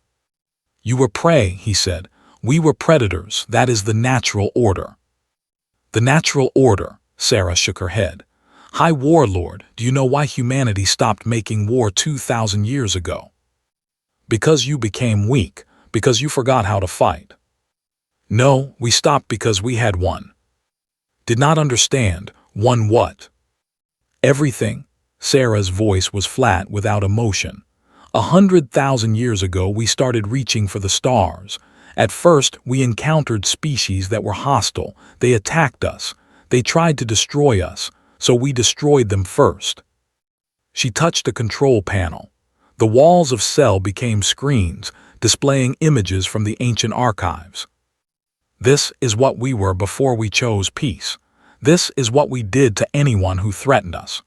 You were prey, he said. We were predators. That is the natural order. The natural order, Sarah shook her head. High Warlord, do you know why humanity stopped making war 2,000 years ago? Because you became weak. Because you forgot how to fight. No, we stopped because we had won. Did not understand. Won what? Everything. Sarah's voice was flat without emotion. 100,000 years ago, we started reaching for the stars. At first, we encountered species that were hostile. They attacked us. They tried to destroy us, so we destroyed them first. She touched a control panel. The walls of cell became screens, displaying images from the ancient archives. This is what we were before we chose peace. This is what we did to anyone who threatened us.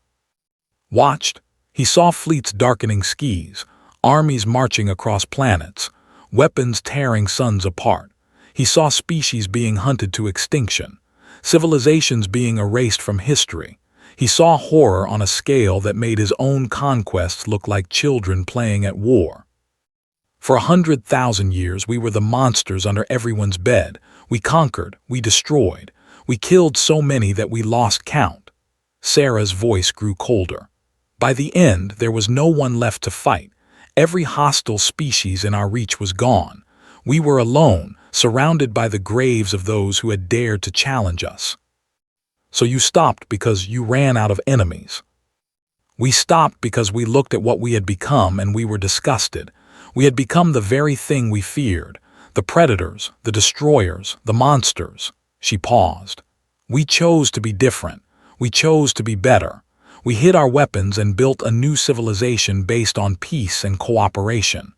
Watched, he saw fleets darkening skies, armies marching across planets, weapons tearing suns apart. He saw species being hunted to extinction, civilizations being erased from history. He saw horror on a scale that made his own conquests look like children playing at war. For 100,000 years, we were the monsters under everyone's bed. We conquered, we destroyed, we killed so many that we lost count. Sarah's voice grew colder. By the end, there was no one left to fight. Every hostile species in our reach was gone. We were alone, surrounded by the graves of those who had dared to challenge us. So you stopped because you ran out of enemies. We stopped because we looked at what we had become and we were disgusted. We had become the very thing we feared, the predators, the destroyers, the monsters. She paused. We chose to be different. We chose to be better. We hid our weapons and built a new civilization based on peace and cooperation.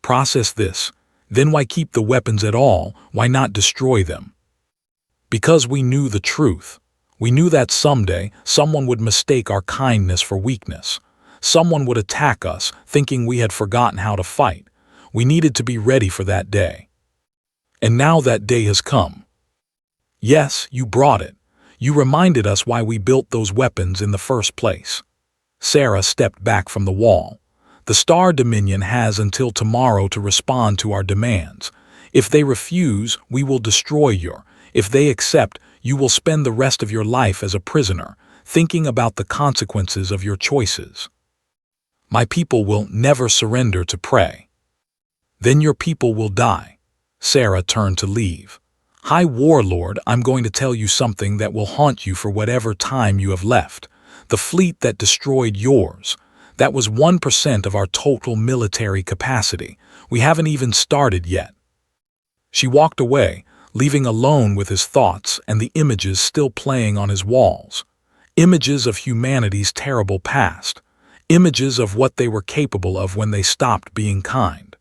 Process this. Then why keep the weapons at all? Why not destroy them? Because we knew the truth. We knew that someday someone would mistake our kindness for weakness. Someone would attack us, thinking we had forgotten how to fight. We needed to be ready for that day. And now that day has come. Yes, you brought it. You reminded us why we built those weapons in the first place. Sarah stepped back from the wall. The Star Dominion has until tomorrow to respond to our demands. If they refuse, we will destroy you. If they accept, you will spend the rest of your life as a prisoner, thinking about the consequences of your choices. My people will never surrender to prey. Then your people will die. Sarah turned to leave. High Warlord, I'm going to tell you something that will haunt you for whatever time you have left. The fleet that destroyed yours. That was 1% of our total military capacity. We haven't even started yet. She walked away, leaving alone with his thoughts and the images still playing on his walls. Images of humanity's terrible past. Images of what they were capable of when they stopped being kind.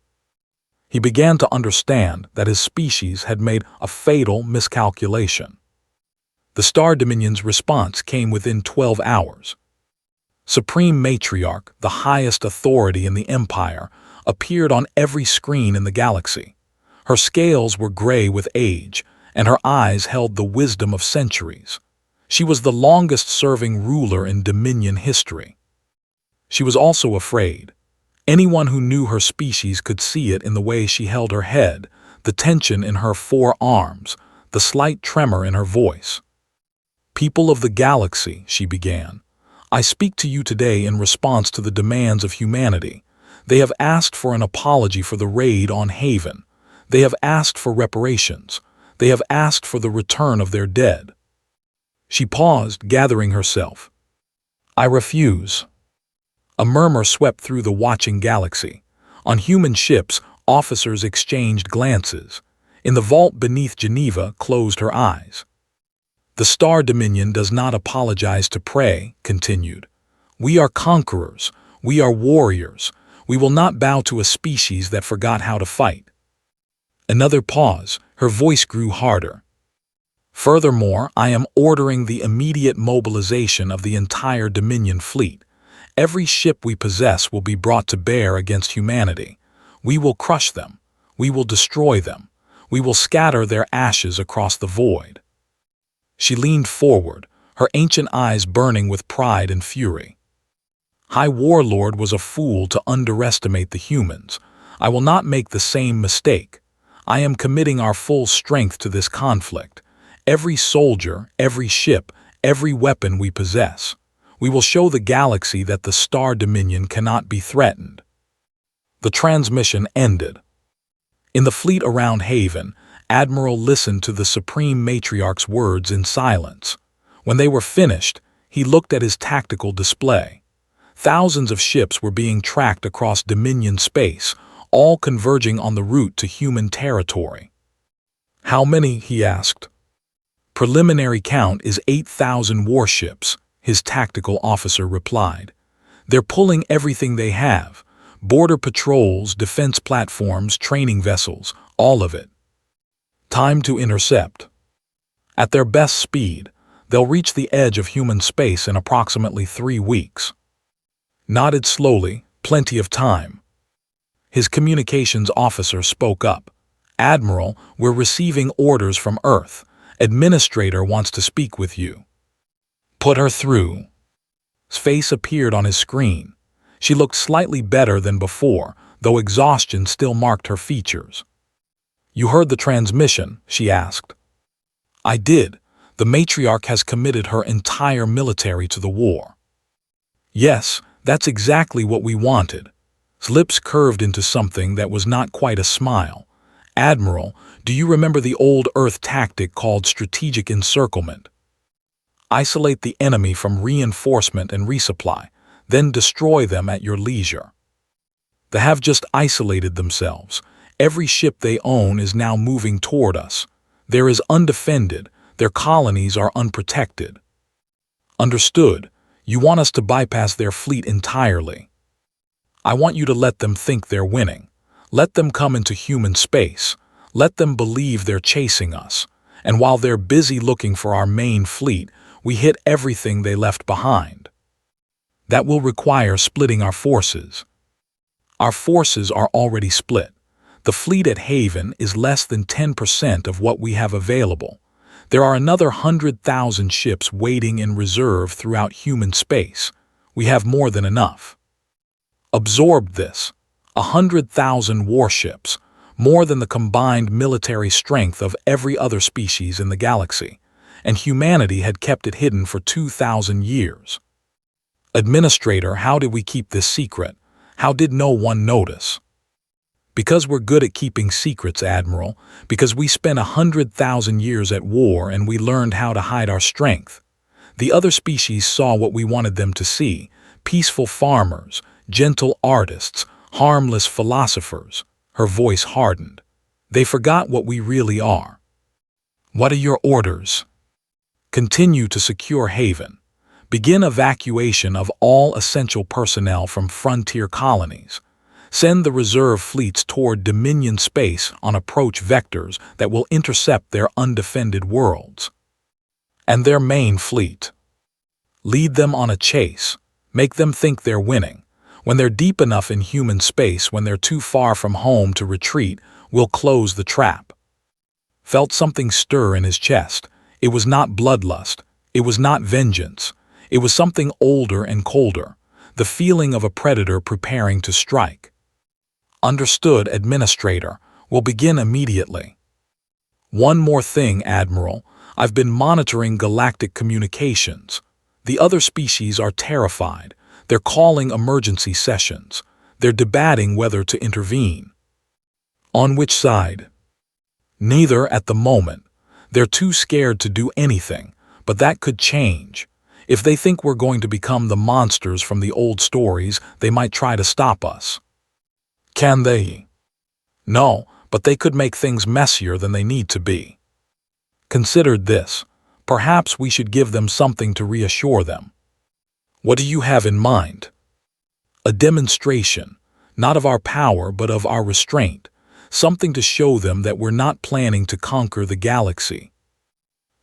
He began to understand that his species had made a fatal miscalculation. The Star Dominion's response came within 12 hours. Supreme Matriarch, the highest authority in the Empire, appeared on every screen in the galaxy. Her scales were gray with age, and her eyes held the wisdom of centuries. She was the longest-serving ruler in Dominion history. She was also afraid. Anyone who knew her species could see it in the way she held her head, the tension in her forearms, the slight tremor in her voice. People of the galaxy, she began, I speak to you today in response to the demands of humanity. They have asked for an apology for the raid on Haven. They have asked for reparations. They have asked for the return of their dead. She paused, gathering herself. I refuse. A murmur swept through the watching galaxy. On human ships, officers exchanged glances. In the vault beneath Geneva closed her eyes. The Star Dominion does not apologize to prey, continued. We are conquerors. We are warriors. We will not bow to a species that forgot how to fight. Another pause. Her voice grew harder. Furthermore, I am ordering the immediate mobilization of the entire Dominion fleet. Every ship we possess will be brought to bear against humanity. We will crush them. We will destroy them. We will scatter their ashes across the void. She leaned forward, her ancient eyes burning with pride and fury. High Warlord was a fool to underestimate the humans. I will not make the same mistake. I am committing our full strength to this conflict. Every soldier, every ship, every weapon we possess. We will show the galaxy that the Star Dominion cannot be threatened. The transmission ended. In the fleet around Haven, Admiral listened to the Supreme Matriarch's words in silence. When they were finished, he looked at his tactical display. Thousands of ships were being tracked across Dominion space, all converging on the route to human territory. How many? He asked. Preliminary count is 8,000 warships, his tactical officer replied. They're pulling everything they have. Border patrols, defense platforms, training vessels, all of it. Time to intercept. At their best speed, they'll reach the edge of human space in approximately 3 weeks. Nodded slowly, plenty of time. His communications officer spoke up. Admiral, we're receiving orders from Earth. Administrator wants to speak with you. Put her through. His face appeared on his screen. She looked slightly better than before, though exhaustion still marked her features. You heard the transmission? She asked. I did. The matriarch has committed her entire military to the war. Yes, that's exactly what we wanted. His lips curved into something that was not quite a smile. Admiral, do you remember the old Earth tactic called strategic encirclement? Isolate the enemy from reinforcement and resupply, then destroy them at your leisure. They have just isolated themselves. Every ship they own is now moving toward us. There is undefended, their colonies are unprotected. Understood. You want us to bypass their fleet entirely. I want you to let them think they're winning. Let them come into human space. Let them believe they're chasing us. And while they're busy looking for our main fleet, we hit everything they left behind. That will require splitting our forces. Our forces are already split. The fleet at Haven is less than 10% of what we have available. There are another 100,000 ships waiting in reserve throughout human space. We have more than enough. Absorb this. 100,000 warships, more than the combined military strength of every other species in the galaxy, and humanity had kept it hidden for 2,000 years. Administrator, how did we keep this secret? How did no one notice? Because we're good at keeping secrets, Admiral, because we spent 100,000 years at war and we learned how to hide our strength. The other species saw what we wanted them to see: peaceful farmers, gentle artists, harmless philosophers. Her voice hardened. They forgot what we really are. What are your orders? Continue to secure Haven. Begin evacuation of all essential personnel from frontier colonies. Send the reserve fleets toward Dominion space on approach vectors that will intercept their undefended worlds. And their main fleet. Lead them on a chase. Make them think they're winning. When they're deep enough in human space, when they're too far from home to retreat, we'll close the trap. Felt something stir in his chest. It was not bloodlust. It was not vengeance. It was something older and colder. The feeling of a predator preparing to strike. Understood, Administrator. We'll begin immediately. One more thing, Admiral. I've been monitoring galactic communications. The other species are terrified. They're calling emergency sessions. They're debating whether to intervene. On which side? Neither at the moment. They're too scared to do anything, but that could change. If they think we're going to become the monsters from the old stories, they might try to stop us. Can they? No, but they could make things messier than they need to be. Considered this. Perhaps we should give them something to reassure them. What do you have in mind? A demonstration, not of our power but of our restraint, something to show them that we're not planning to conquer the galaxy.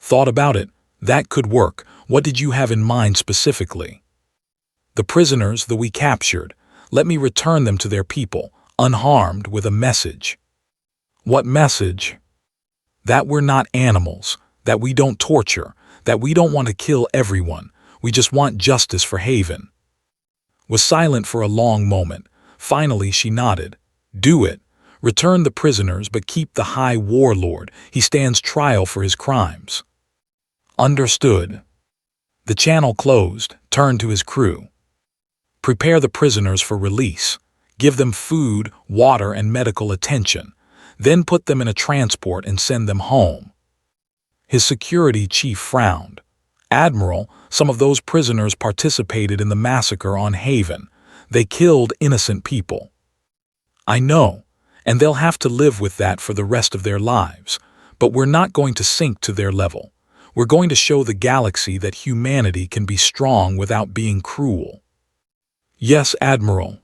Thought about it. That could work. What did you have in mind specifically? The prisoners that we captured. Let me return them to their people, unharmed, with a message. What message? That we're not animals, that we don't torture, that we don't want to kill everyone. We just want justice for Haven. Was silent for a long moment. Finally she nodded. Do it. Return the prisoners, but keep the High Warlord. He stands trial for his crimes. Understood. The channel closed, turned to his crew. Prepare the prisoners for release. Give them food, water, and medical attention. Then put them in a transport and send them home. His security chief frowned. Admiral, some of those prisoners participated in the massacre on Haven. They killed innocent people. I know, and they'll have to live with that for the rest of their lives. But we're not going to sink to their level. We're going to show the galaxy that humanity can be strong without being cruel. Yes, Admiral.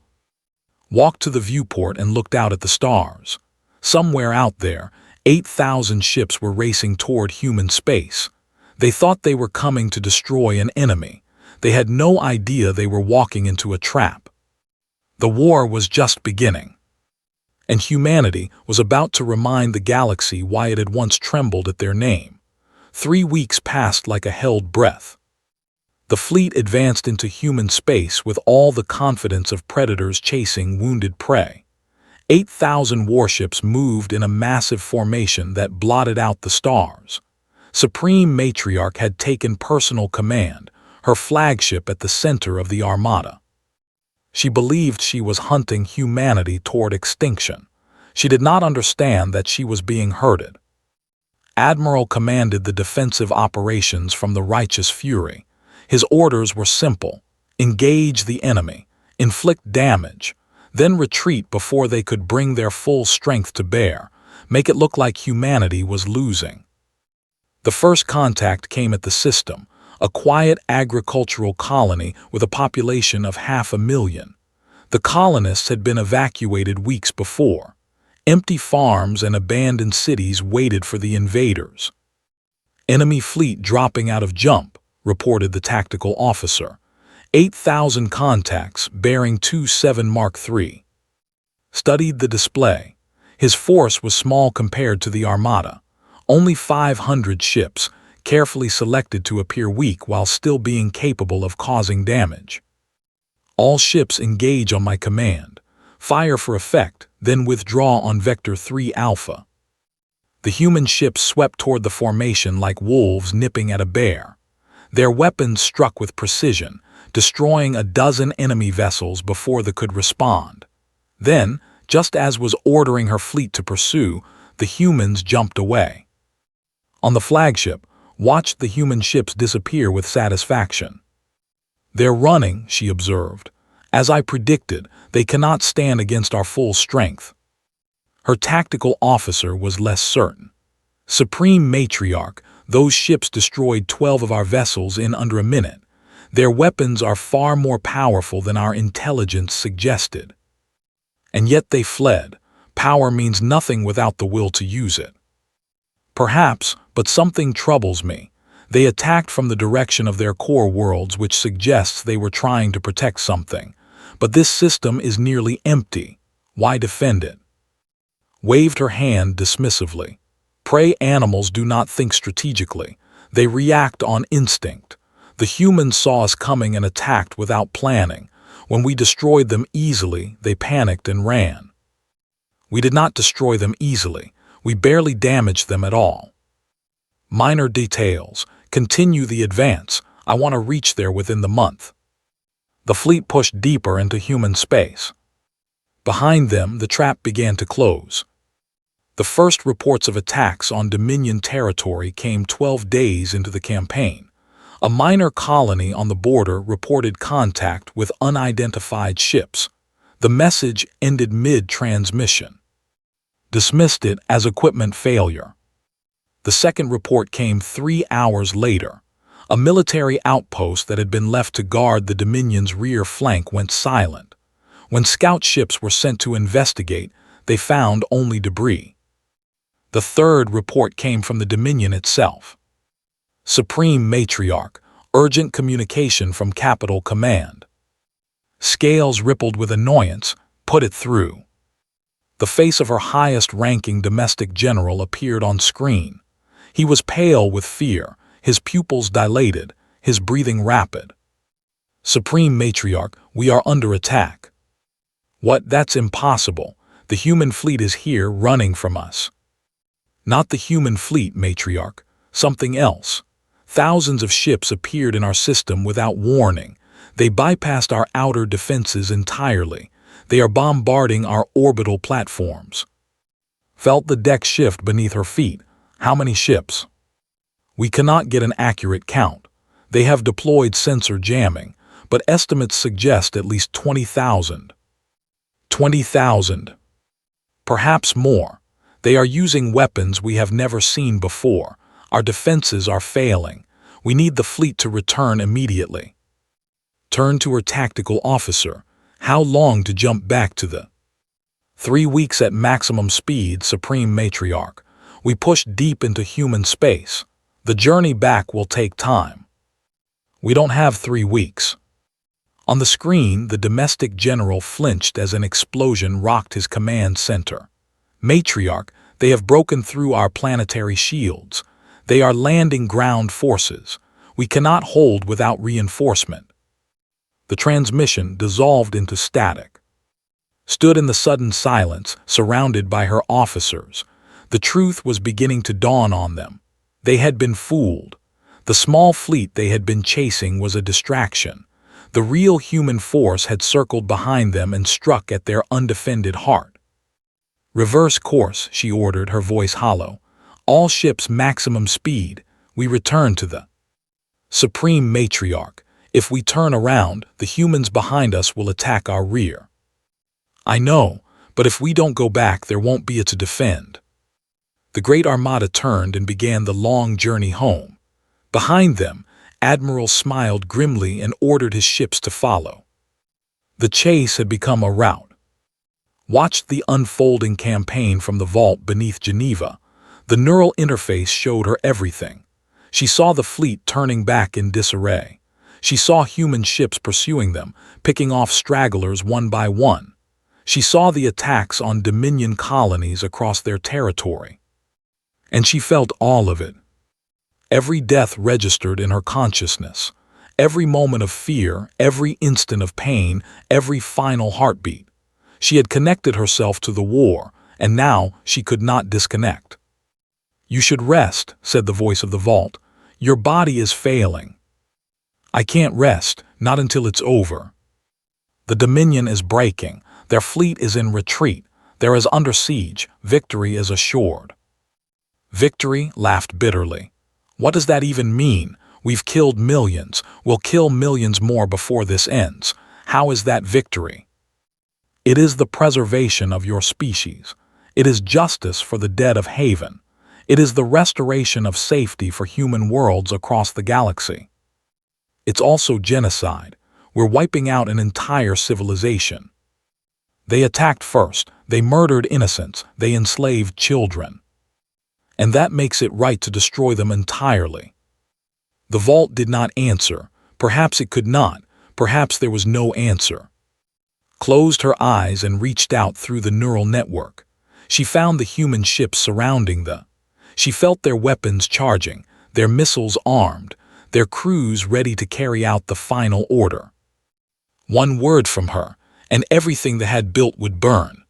Walked to the viewport and looked out at the stars. Somewhere out there, 8,000 ships were racing toward human space. They thought they were coming to destroy an enemy. They had no idea they were walking into a trap. The war was just beginning, and humanity was about to remind the galaxy why it had once trembled at their name. 3 weeks passed like a held breath. The fleet advanced into human space with all the confidence of predators chasing wounded prey. 8,000 warships moved in a massive formation that blotted out the stars. Supreme Matriarch had taken personal command, her flagship at the center of the armada. She believed she was hunting humanity toward extinction. She did not understand that she was being herded. Admiral commanded the defensive operations from the Righteous Fury. His orders were simple: engage the enemy, inflict damage, then retreat before they could bring their full strength to bear, make it look like humanity was losing. The first contact came at the system, a quiet agricultural colony with a population of 500,000. The colonists had been evacuated weeks before. Empty farms and abandoned cities waited for the invaders. "Enemy fleet dropping out of jump," reported the tactical officer. 8,000 contacts bearing 27 Mark III. Studied the display. His force was small compared to the armada. Only 500 ships, carefully selected to appear weak while still being capable of causing damage. "All ships engage on my command. Fire for effect, then withdraw on Vector 3 Alpha." The human ships swept toward the formation like wolves nipping at a bear. Their weapons struck with precision, destroying a dozen enemy vessels before they could respond. Then, just as was ordering her fleet to pursue, the humans jumped away. On the flagship, watched the human ships disappear with satisfaction. "They're running," she observed. "As I predicted, they cannot stand against our full strength." Her tactical officer was less certain. "Supreme Matriarch, those ships destroyed 12 of our vessels in under a minute. Their weapons are far more powerful than our intelligence suggested." "And yet they fled. Power means nothing without the will to use it." "Perhaps, but something troubles me. They attacked from the direction of their core worlds, which suggests they were trying to protect something. But this system is nearly empty. Why defend it?" Waved her hand dismissively. "Prey animals do not think strategically. They react on instinct. The humans saw us coming and attacked without planning. When we destroyed them easily, they panicked and ran." "We did not destroy them easily. We barely damaged them at all." "Minor details. Continue the advance. I want to reach there within the month." The fleet pushed deeper into human space. Behind them, the trap began to close. The first reports of attacks on Dominion territory came 12 days into the campaign. A minor colony on the border reported contact with unidentified ships. The message ended mid-transmission. Dismissed it as equipment failure. The second report came 3 hours later. A military outpost that had been left to guard the Dominion's rear flank went silent. When scout ships were sent to investigate, they found only debris. The third report came from the Dominion itself. "Supreme Matriarch, urgent communication from Capital Command." Scales rippled with annoyance. "Put it through." The face of her highest-ranking domestic general appeared on screen. He was pale with fear, his pupils dilated, his breathing rapid. "Supreme Matriarch, we are under attack." "What? That's impossible. The human fleet is here running from us." "Not the human fleet, Matriarch. Something else. Thousands of ships appeared in our system without warning. They bypassed our outer defenses entirely. They are bombarding our orbital platforms." Felt the deck shift beneath her feet. "How many ships?" "We cannot get an accurate count. They have deployed sensor jamming, but estimates suggest at least 20,000. 20,000. Perhaps more. They are using weapons we have never seen before. Our defenses are failing. We need the fleet to return immediately." Turned to her tactical officer. "How long to jump back to the—" 3 weeks at maximum speed, Supreme Matriarch. We push deep into human space. The journey back will take time. We don't have 3 weeks. On the screen, the domestic general flinched as an explosion rocked his command center. Matriarch, they have broken through our planetary shields. They are landing ground forces. We cannot hold without reinforcement. The transmission dissolved into static. Stood in the sudden silence, surrounded by her officers. The truth was beginning to dawn on them. They had been fooled. The small fleet they had been chasing was a distraction. The real human force had circled behind them and struck at their undefended heart. "Reverse course," she ordered, her voice hollow. "All ships maximum speed. We return to the Supreme Matriarch. If we turn around, the humans behind us will attack our rear." "I know, but if we don't go back, there won't be a to defend." The Great Armada turned and began the long journey home. Behind them, Admiral smiled grimly and ordered his ships to follow. The chase had become a rout. Watched the unfolding campaign from the vault beneath Geneva. The neural interface showed her everything. She saw the fleet turning back in disarray. She saw human ships pursuing them, picking off stragglers one by one. She saw the attacks on Dominion colonies across their territory. And she felt all of it. Every death registered in her consciousness. Every moment of fear, every instant of pain, every final heartbeat. She had connected herself to the war, and now she could not disconnect. "You should rest," said the voice of the vault. "Your body is failing." "I can't rest, not until it's over." The Dominion is breaking. Their fleet is in retreat. They're as under siege. Victory is assured. Victory laughed bitterly. "What does that even mean? We've killed millions. We'll kill millions more before this ends. How is that victory?" "It is the preservation of your species. It is justice for the dead of Haven. It is the restoration of safety for human worlds across the galaxy. It's also genocide. We're wiping out an entire civilization. They attacked first. They murdered innocents. They enslaved children. And that makes it right to destroy them entirely." The vault did not answer. Perhaps it could not. Perhaps there was no answer. Closed her eyes and reached out through the neural network. She found the human ships surrounding the. She felt their weapons charging, their missiles armed, their crews ready to carry out the final order. One word from her, and everything they had built would burn.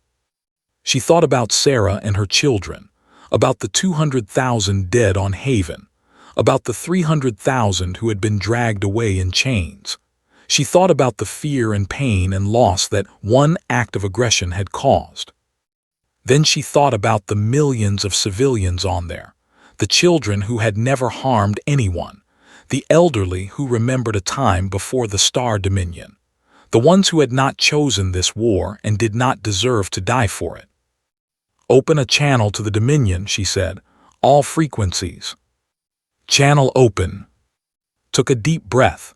She thought about Sarah and her children, about the 200,000 dead on Haven, about the 300,000 who had been dragged away in chains. She thought about the fear and pain and loss that one act of aggression had caused. Then she thought about the millions of civilians on there, the children who had never harmed anyone, the elderly who remembered a time before the Star Dominion, the ones who had not chosen this war and did not deserve to die for it. "Open a channel to the Dominion," she said. "All frequencies." Channel open. Took a deep breath.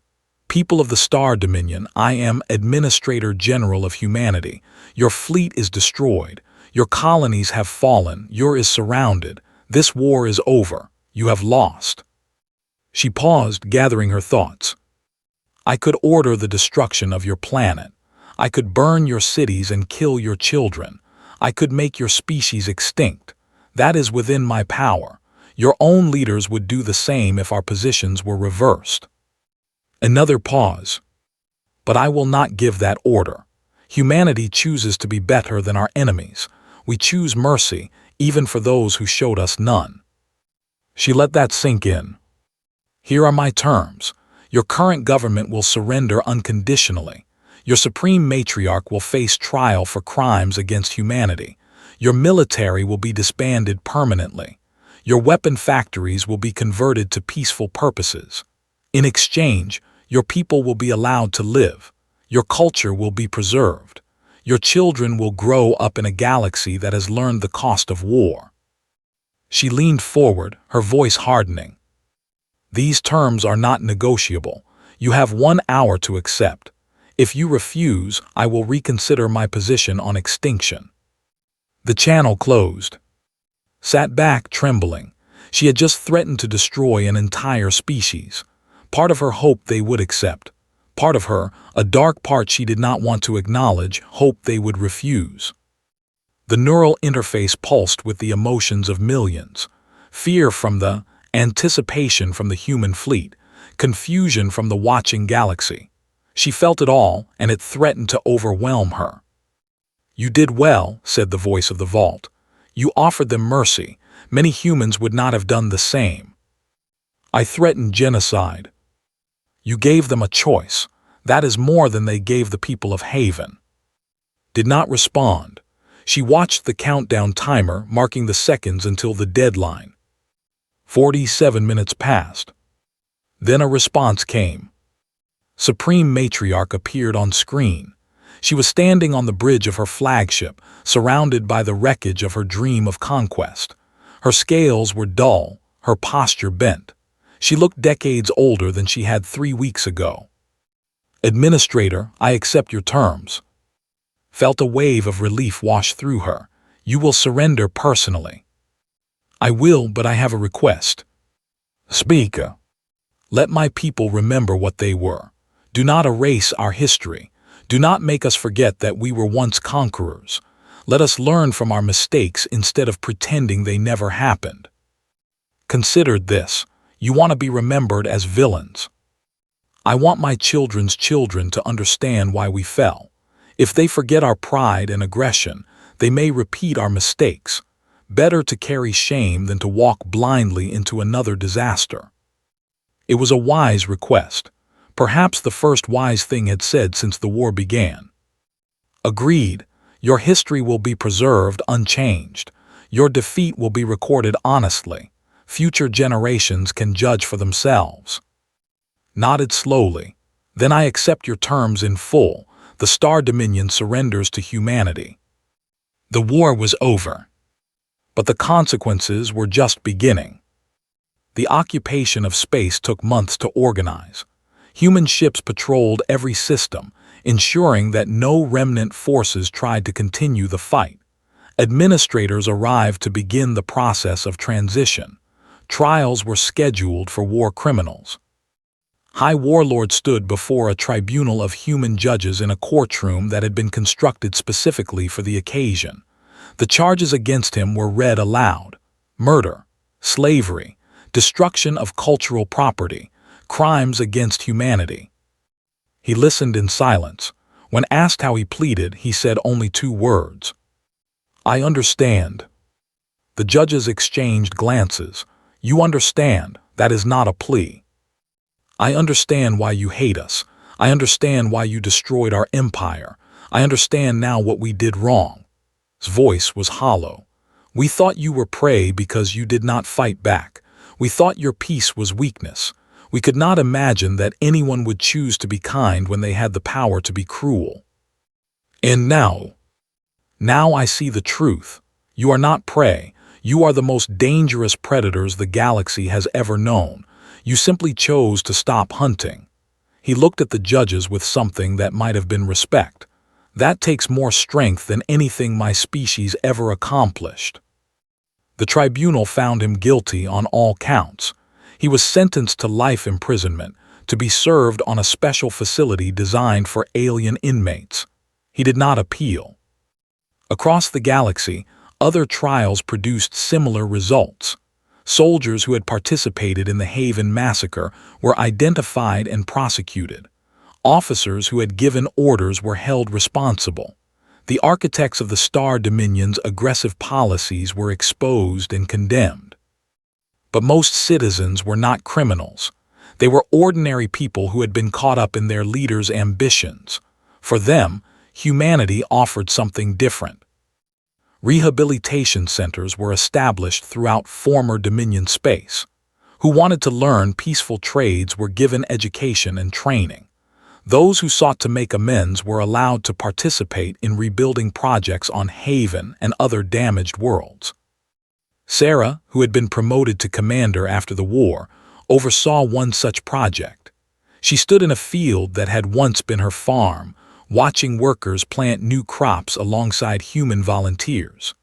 "People of the Star Dominion, I am Administrator General of Humanity. Your fleet is destroyed. Your colonies have fallen. Yours is surrounded. This war is over. You have lost." She paused, gathering her thoughts. "I could order the destruction of your planet. I could burn your cities and kill your children. I could make your species extinct. That is within my power. Your own leaders would do the same if our positions were reversed." Another pause. "But I will not give that order. Humanity chooses to be better than our enemies. We choose mercy, even for those who showed us none." She let that sink in. "Here are my terms. Your current government will surrender unconditionally. Your Supreme Matriarch will face trial for crimes against humanity. Your military will be disbanded permanently. Your weapon factories will be converted to peaceful purposes. In exchange, your people will be allowed to live. Your culture will be preserved. Your children will grow up in a galaxy that has learned the cost of war." She leaned forward, her voice hardening. "These terms are not negotiable. You have 1 hour to accept. If you refuse, I will reconsider my position on extinction." The channel closed. sat back, trembling. She had just threatened to destroy an entire species. Part of her hoped they would accept. Part of her, a dark part she did not want to acknowledge, hoped they would refuse. The neural interface pulsed with the emotions of millions. Fear from the anticipation from the human fleet, confusion from the watching galaxy. She felt it all, and it threatened to overwhelm her. "You did well," said the voice of the vault. "You offered them mercy. Many humans would not have done the same. I threatened genocide. You gave them a choice. That is more than they gave the people of Haven." Did not respond. She watched the countdown timer marking the seconds until the deadline. 47 minutes passed. Then a response came. Supreme Matriarch appeared on screen. She was standing on the bridge of her flagship, surrounded by the wreckage of her dream of conquest. Her scales were dull, her posture bent. She looked decades older than she had 3 weeks ago. "Administrator, I accept your terms." Felt a wave of relief wash through her. "You will surrender personally." "I will, but I have a request." "Speaker." "Let my people remember what they were. Do not erase our history. Do not make us forget that we were once conquerors. Let us learn from our mistakes instead of pretending they never happened." Consider this. You want to be remembered as villains. I want my children's children to understand why we fell. If they forget our pride and aggression, they may repeat our mistakes. Better to carry shame than to walk blindly into another disaster. It was a wise request, perhaps the first wise thing had said since the war began. "Agreed. Your history will be preserved unchanged. Your defeat will be recorded honestly. Future generations can judge for themselves." Nodded slowly. "Then I accept your terms in full. The Star Dominion surrenders to humanity." The war was over. But the consequences were just beginning. The occupation of space took months to organize. Human ships patrolled every system, ensuring that no remnant forces tried to continue the fight. Administrators arrived to begin the process of transition. Trials were scheduled for war criminals. High Warlord stood before a tribunal of human judges in a courtroom that had been constructed specifically for the occasion. The charges against him were read aloud: murder, slavery, destruction of cultural property, crimes against humanity. He listened in silence. When asked how he pleaded, he said only 2 words: "I understand." The judges exchanged glances. "You understand, that is not a plea." "I understand why you hate us. I understand why you destroyed our empire. I understand now what we did wrong." His voice was hollow. "We thought you were prey because you did not fight back. We thought your peace was weakness. We could not imagine that anyone would choose to be kind when they had the power to be cruel. And now I see the truth. You are not prey. You are the most dangerous predators the galaxy has ever known. You simply chose to stop hunting." He looked at the judges with something that might have been respect. "That takes more strength than anything my species ever accomplished." The tribunal found him guilty on all counts. He was sentenced to life imprisonment, to be served on a special facility designed for alien inmates. He did not appeal. Across the galaxy, other trials produced similar results. Soldiers who had participated in the Haven massacre were identified and prosecuted. Officers who had given orders were held responsible. The architects of the Star Dominion's aggressive policies were exposed and condemned. But most citizens were not criminals. They were ordinary people who had been caught up in their leaders' ambitions. For them, humanity offered something different. Rehabilitation centers were established throughout former Dominion space. Who wanted to learn peaceful trades were given education and training. Those who sought to make amends were allowed to participate in rebuilding projects on Haven and other damaged worlds. Sarah, who had been promoted to commander after the war, oversaw one such project. She stood in a field that had once been her farm, watching workers plant new crops alongside human volunteers.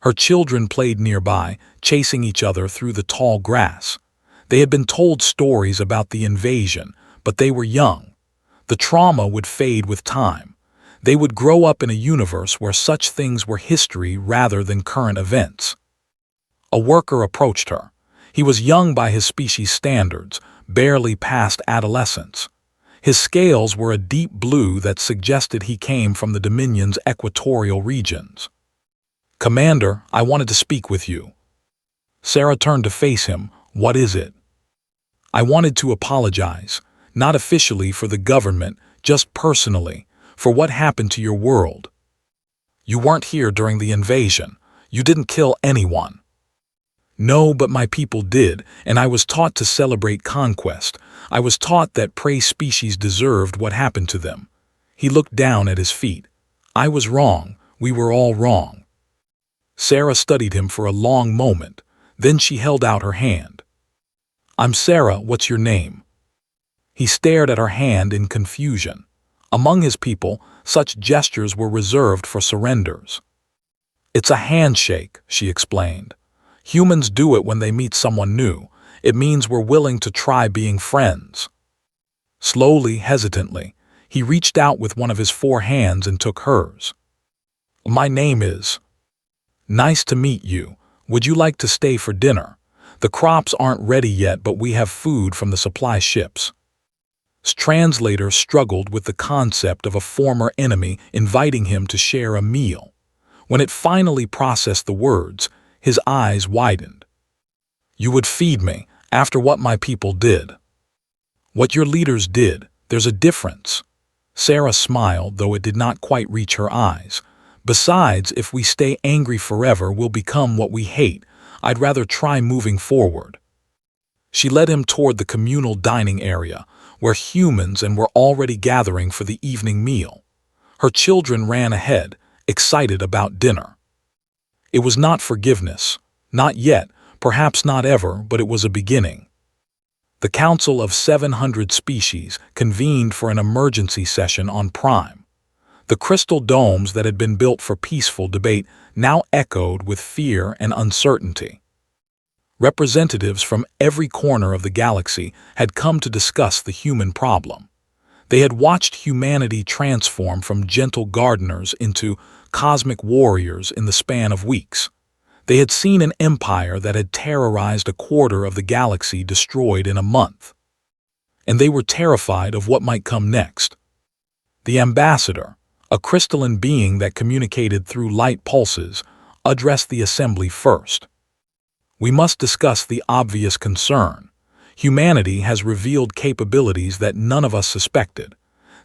Her children played nearby, chasing each other through the tall grass. They had been told stories about the invasion, but they were young. The trauma would fade with time. They would grow up in a universe where such things were history rather than current events. A worker approached her. He was young by his species standards, barely past adolescence. His scales were a deep blue that suggested he came from the Dominion's equatorial regions. "Commander, I wanted to speak with you." Sarah turned to face him. "What is it?" "I wanted to apologize, not officially for the government, just personally, for what happened to your world. You weren't here during the invasion. You didn't kill anyone." "No, but my people did, and I was taught to celebrate conquest. I was taught that prey species deserved what happened to them." He looked down at his feet. "I was wrong. We were all wrong." Sarah studied him for a long moment. Then she held out her hand. "I'm Sarah, what's your name?" He stared at her hand in confusion. Among his people, such gestures were reserved for surrenders. "It's a handshake," she explained. "Humans do it when they meet someone new. It means we're willing to try being friends." Slowly, hesitantly, he reached out with one of his 4 hands and took hers. "My name is—" "Nice to meet you. Would you like to stay for dinner? The crops aren't ready yet, but we have food from the supply ships." His translator struggled with the concept of a former enemy inviting him to share a meal. When it finally processed the words, his eyes widened. "You would feed me, after what my people did." "What your leaders did, there's a difference." Sarah smiled, though it did not quite reach her eyes. "Besides, if we stay angry forever, we'll become what we hate. I'd rather try moving forward." She led him toward the communal dining area, where humans were already gathering for the evening meal. Her children ran ahead, excited about dinner. It was not forgiveness. Not yet, perhaps not ever, but it was a beginning. The Council of 700 Species convened for an emergency session on Prime. The crystal domes that had been built for peaceful debate now echoed with fear and uncertainty. Representatives from every corner of the galaxy had come to discuss the human problem. They had watched humanity transform from gentle gardeners into cosmic warriors in the span of weeks. They had seen an empire that had terrorized a quarter of the galaxy destroyed in a month. And they were terrified of what might come next. The ambassador, a crystalline being that communicated through light pulses, addressed the assembly first. "We must discuss the obvious concern. Humanity has revealed capabilities that none of us suspected.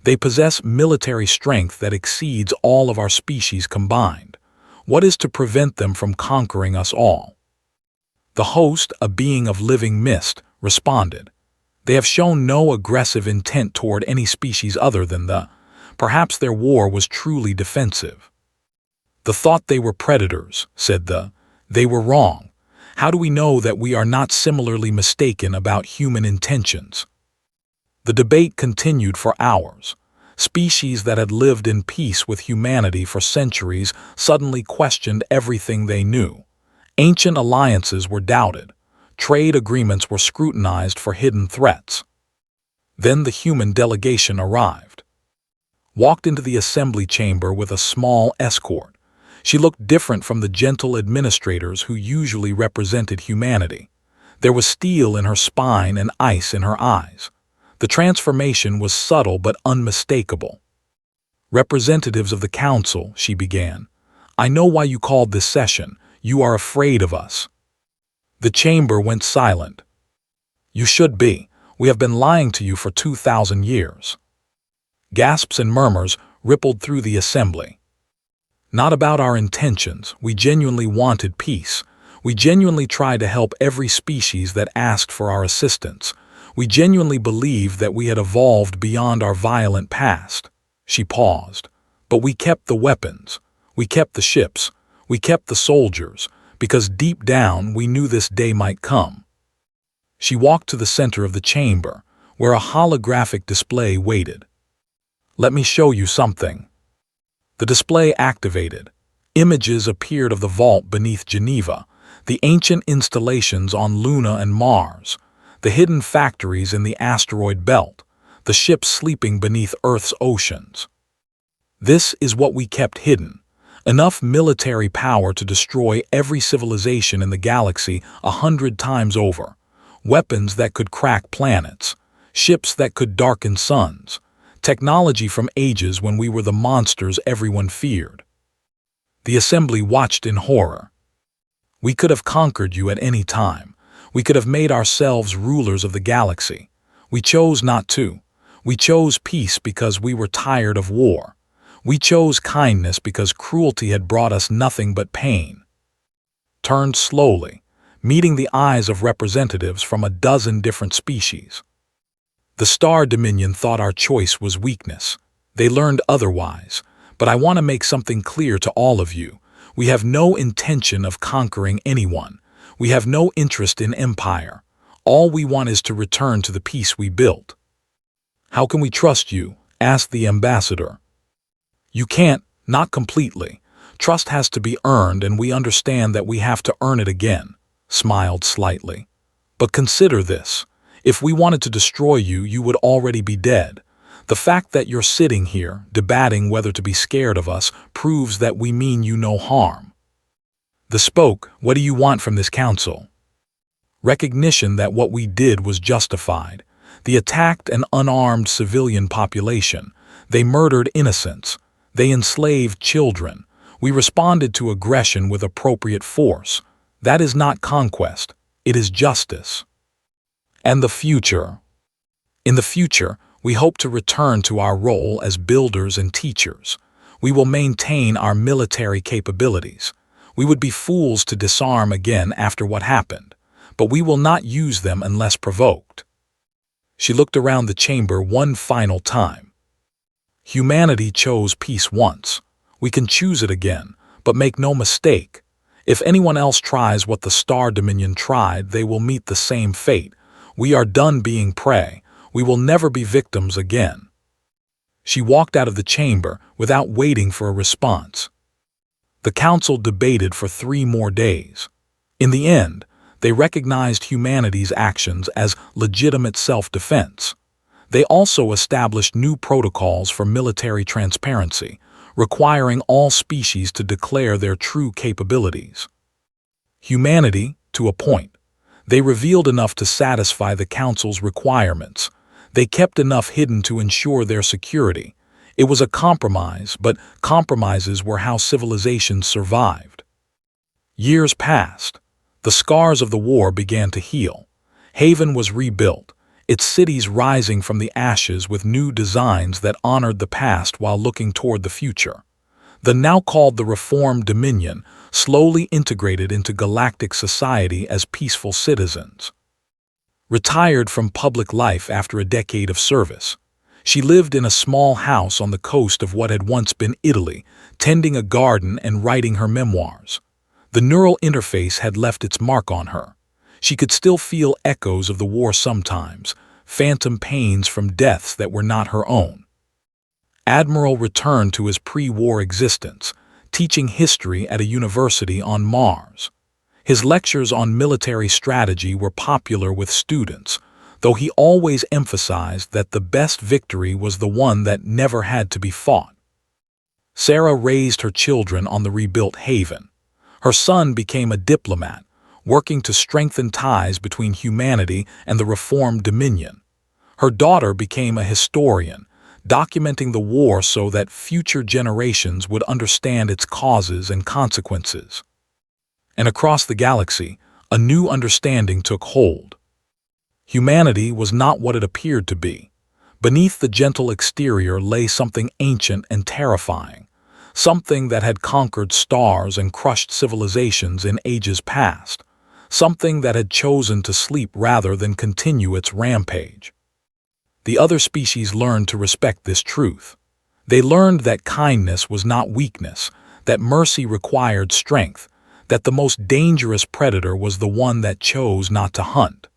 They possess military strength that exceeds all of our species combined. What is to prevent them from conquering us all?" The host, a being of living mist, responded. "They have shown no aggressive intent toward any species other than perhaps their war was truly defensive." "The thought they were predators," said they were wrong. How do we know that we are not similarly mistaken about human intentions?" The debate continued for hours. Species that had lived in peace with humanity for centuries suddenly questioned everything they knew. Ancient alliances were doubted. Trade agreements were scrutinized for hidden threats. Then the human delegation arrived. Walked into the assembly chamber with a small escort. She looked different from the gentle administrators who usually represented humanity. There was steel in her spine and ice in her eyes. The transformation was subtle but unmistakable. "Representatives of the council," she began, "I know why you called this session. You are afraid of us." The chamber went silent. "You should be. We have been lying to you for 2,000 years." Gasps and murmurs rippled through the assembly. "Not about our intentions. We genuinely wanted peace. We genuinely tried to help every species that asked for our assistance. We genuinely believed that we had evolved beyond our violent past." She paused. "But we kept the weapons. We kept the ships. We kept the soldiers, because deep down we knew this day might come." She walked to the center of the chamber, where a holographic display waited. "Let me show you something." The display activated. Images appeared of the vault beneath Geneva, the ancient installations on Luna and Mars, the hidden factories in the asteroid belt, the ships sleeping beneath Earth's oceans. This is what we kept hidden. Enough military power to destroy every civilization in the galaxy 100 times over. Weapons that could crack planets. Ships that could darken suns. Technology from ages when we were the monsters everyone feared. The assembly watched in horror. We could have conquered you at any time. We could have made ourselves rulers of the galaxy. We chose not to. We chose peace because we were tired of war. We chose kindness because cruelty had brought us nothing but pain. Turned slowly, meeting the eyes of representatives from a dozen different species. The Star Dominion thought our choice was weakness. They learned otherwise, but I want to make something clear to all of you. We have no intention of conquering anyone. We have no interest in empire. All we want is to return to the peace we built. How can we trust you? Asked the ambassador. You can't, not completely. Trust has to be earned, and we understand that we have to earn it again, smiled slightly. But consider this. If we wanted to destroy you, you would already be dead. The fact that you're sitting here, debating whether to be scared of us, proves that we mean you no harm. The spoke, what do you want from this council? Recognition that what we did was justified. They attacked an unarmed civilian population. They murdered innocents. They enslaved children. We responded to aggression with appropriate force. That is not conquest. It is justice. And the future. In the future, we hope to return to our role as builders and teachers. We will maintain our military capabilities. We would be fools to disarm again after what happened, but we will not use them unless provoked. She looked around the chamber one final time. Humanity chose peace once. We can choose it again, but make no mistake. If anyone else tries what the Star Dominion tried, they will meet the same fate. We are done being prey. We will never be victims again. She walked out of the chamber without waiting for a response. The council debated for 3 more days. In the end, they recognized humanity's actions as legitimate self-defense. They also established new protocols for military transparency, requiring all species to declare their true capabilities. Humanity, to a point. They revealed enough to satisfy the Council's requirements. They kept enough hidden to ensure their security. It was a compromise, but compromises were how civilizations survived. Years passed. The scars of the war began to heal. Haven was rebuilt, its cities rising from the ashes with new designs that honored the past while looking toward the future. The now called the Reformed Dominion slowly integrated into galactic society as peaceful citizens. Retired from public life after a decade of service, she lived in a small house on the coast of what had once been Italy, tending a garden and writing her memoirs. The neural interface had left its mark on her. She could still feel echoes of the war sometimes, phantom pains from deaths that were not her own. Admiral returned to his pre-war existence, teaching history at a university on Mars. His lectures on military strategy were popular with students, though he always emphasized that the best victory was the one that never had to be fought. Sarah raised her children on the rebuilt Haven. Her son became a diplomat, working to strengthen ties between humanity and the Reformed Dominion. Her daughter became a historian, documenting the war so that future generations would understand its causes and consequences. And across the galaxy, a new understanding took hold. Humanity was not what it appeared to be. Beneath the gentle exterior lay something ancient and terrifying, something that had conquered stars and crushed civilizations in ages past, something that had chosen to sleep rather than continue its rampage. The other species learned to respect this truth. They learned that kindness was not weakness, that mercy required strength, that the most dangerous predator was the one that chose not to hunt.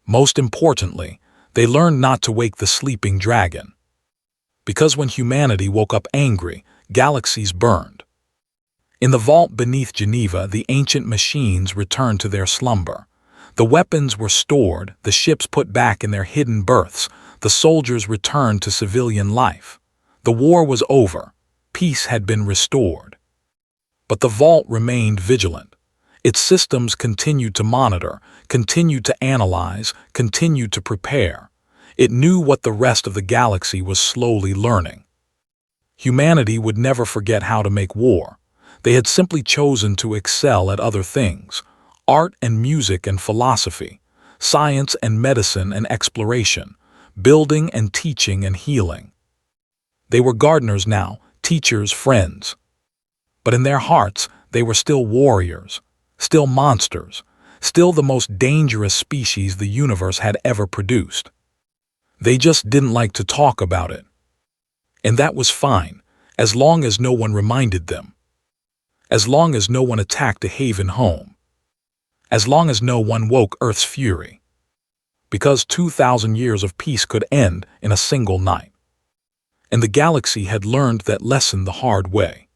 Most importantly, they learned not to wake the sleeping dragon. Because when humanity woke up angry, galaxies burned. In the vault beneath Geneva, the ancient machines returned to their slumber. The weapons were stored, the ships put back in their hidden berths, the soldiers returned to civilian life. The war was over. Peace had been restored. But the vault remained vigilant. Its systems continued to monitor, continued to analyze, continued to prepare. It knew what the rest of the galaxy was slowly learning. Humanity would never forget how to make war. They had simply chosen to excel at other things: art and music and philosophy, science and medicine and exploration, building and teaching and healing. They were gardeners now, teachers, friends. But in their hearts, they were still warriors, still monsters, still the most dangerous species the universe had ever produced. They just didn't like to talk about it. And that was fine, as long as no one reminded them. As long as no one attacked a haven home. As long as no one woke Earth's fury. Because 2,000 years of peace could end in a single night. And the galaxy had learned that lesson the hard way.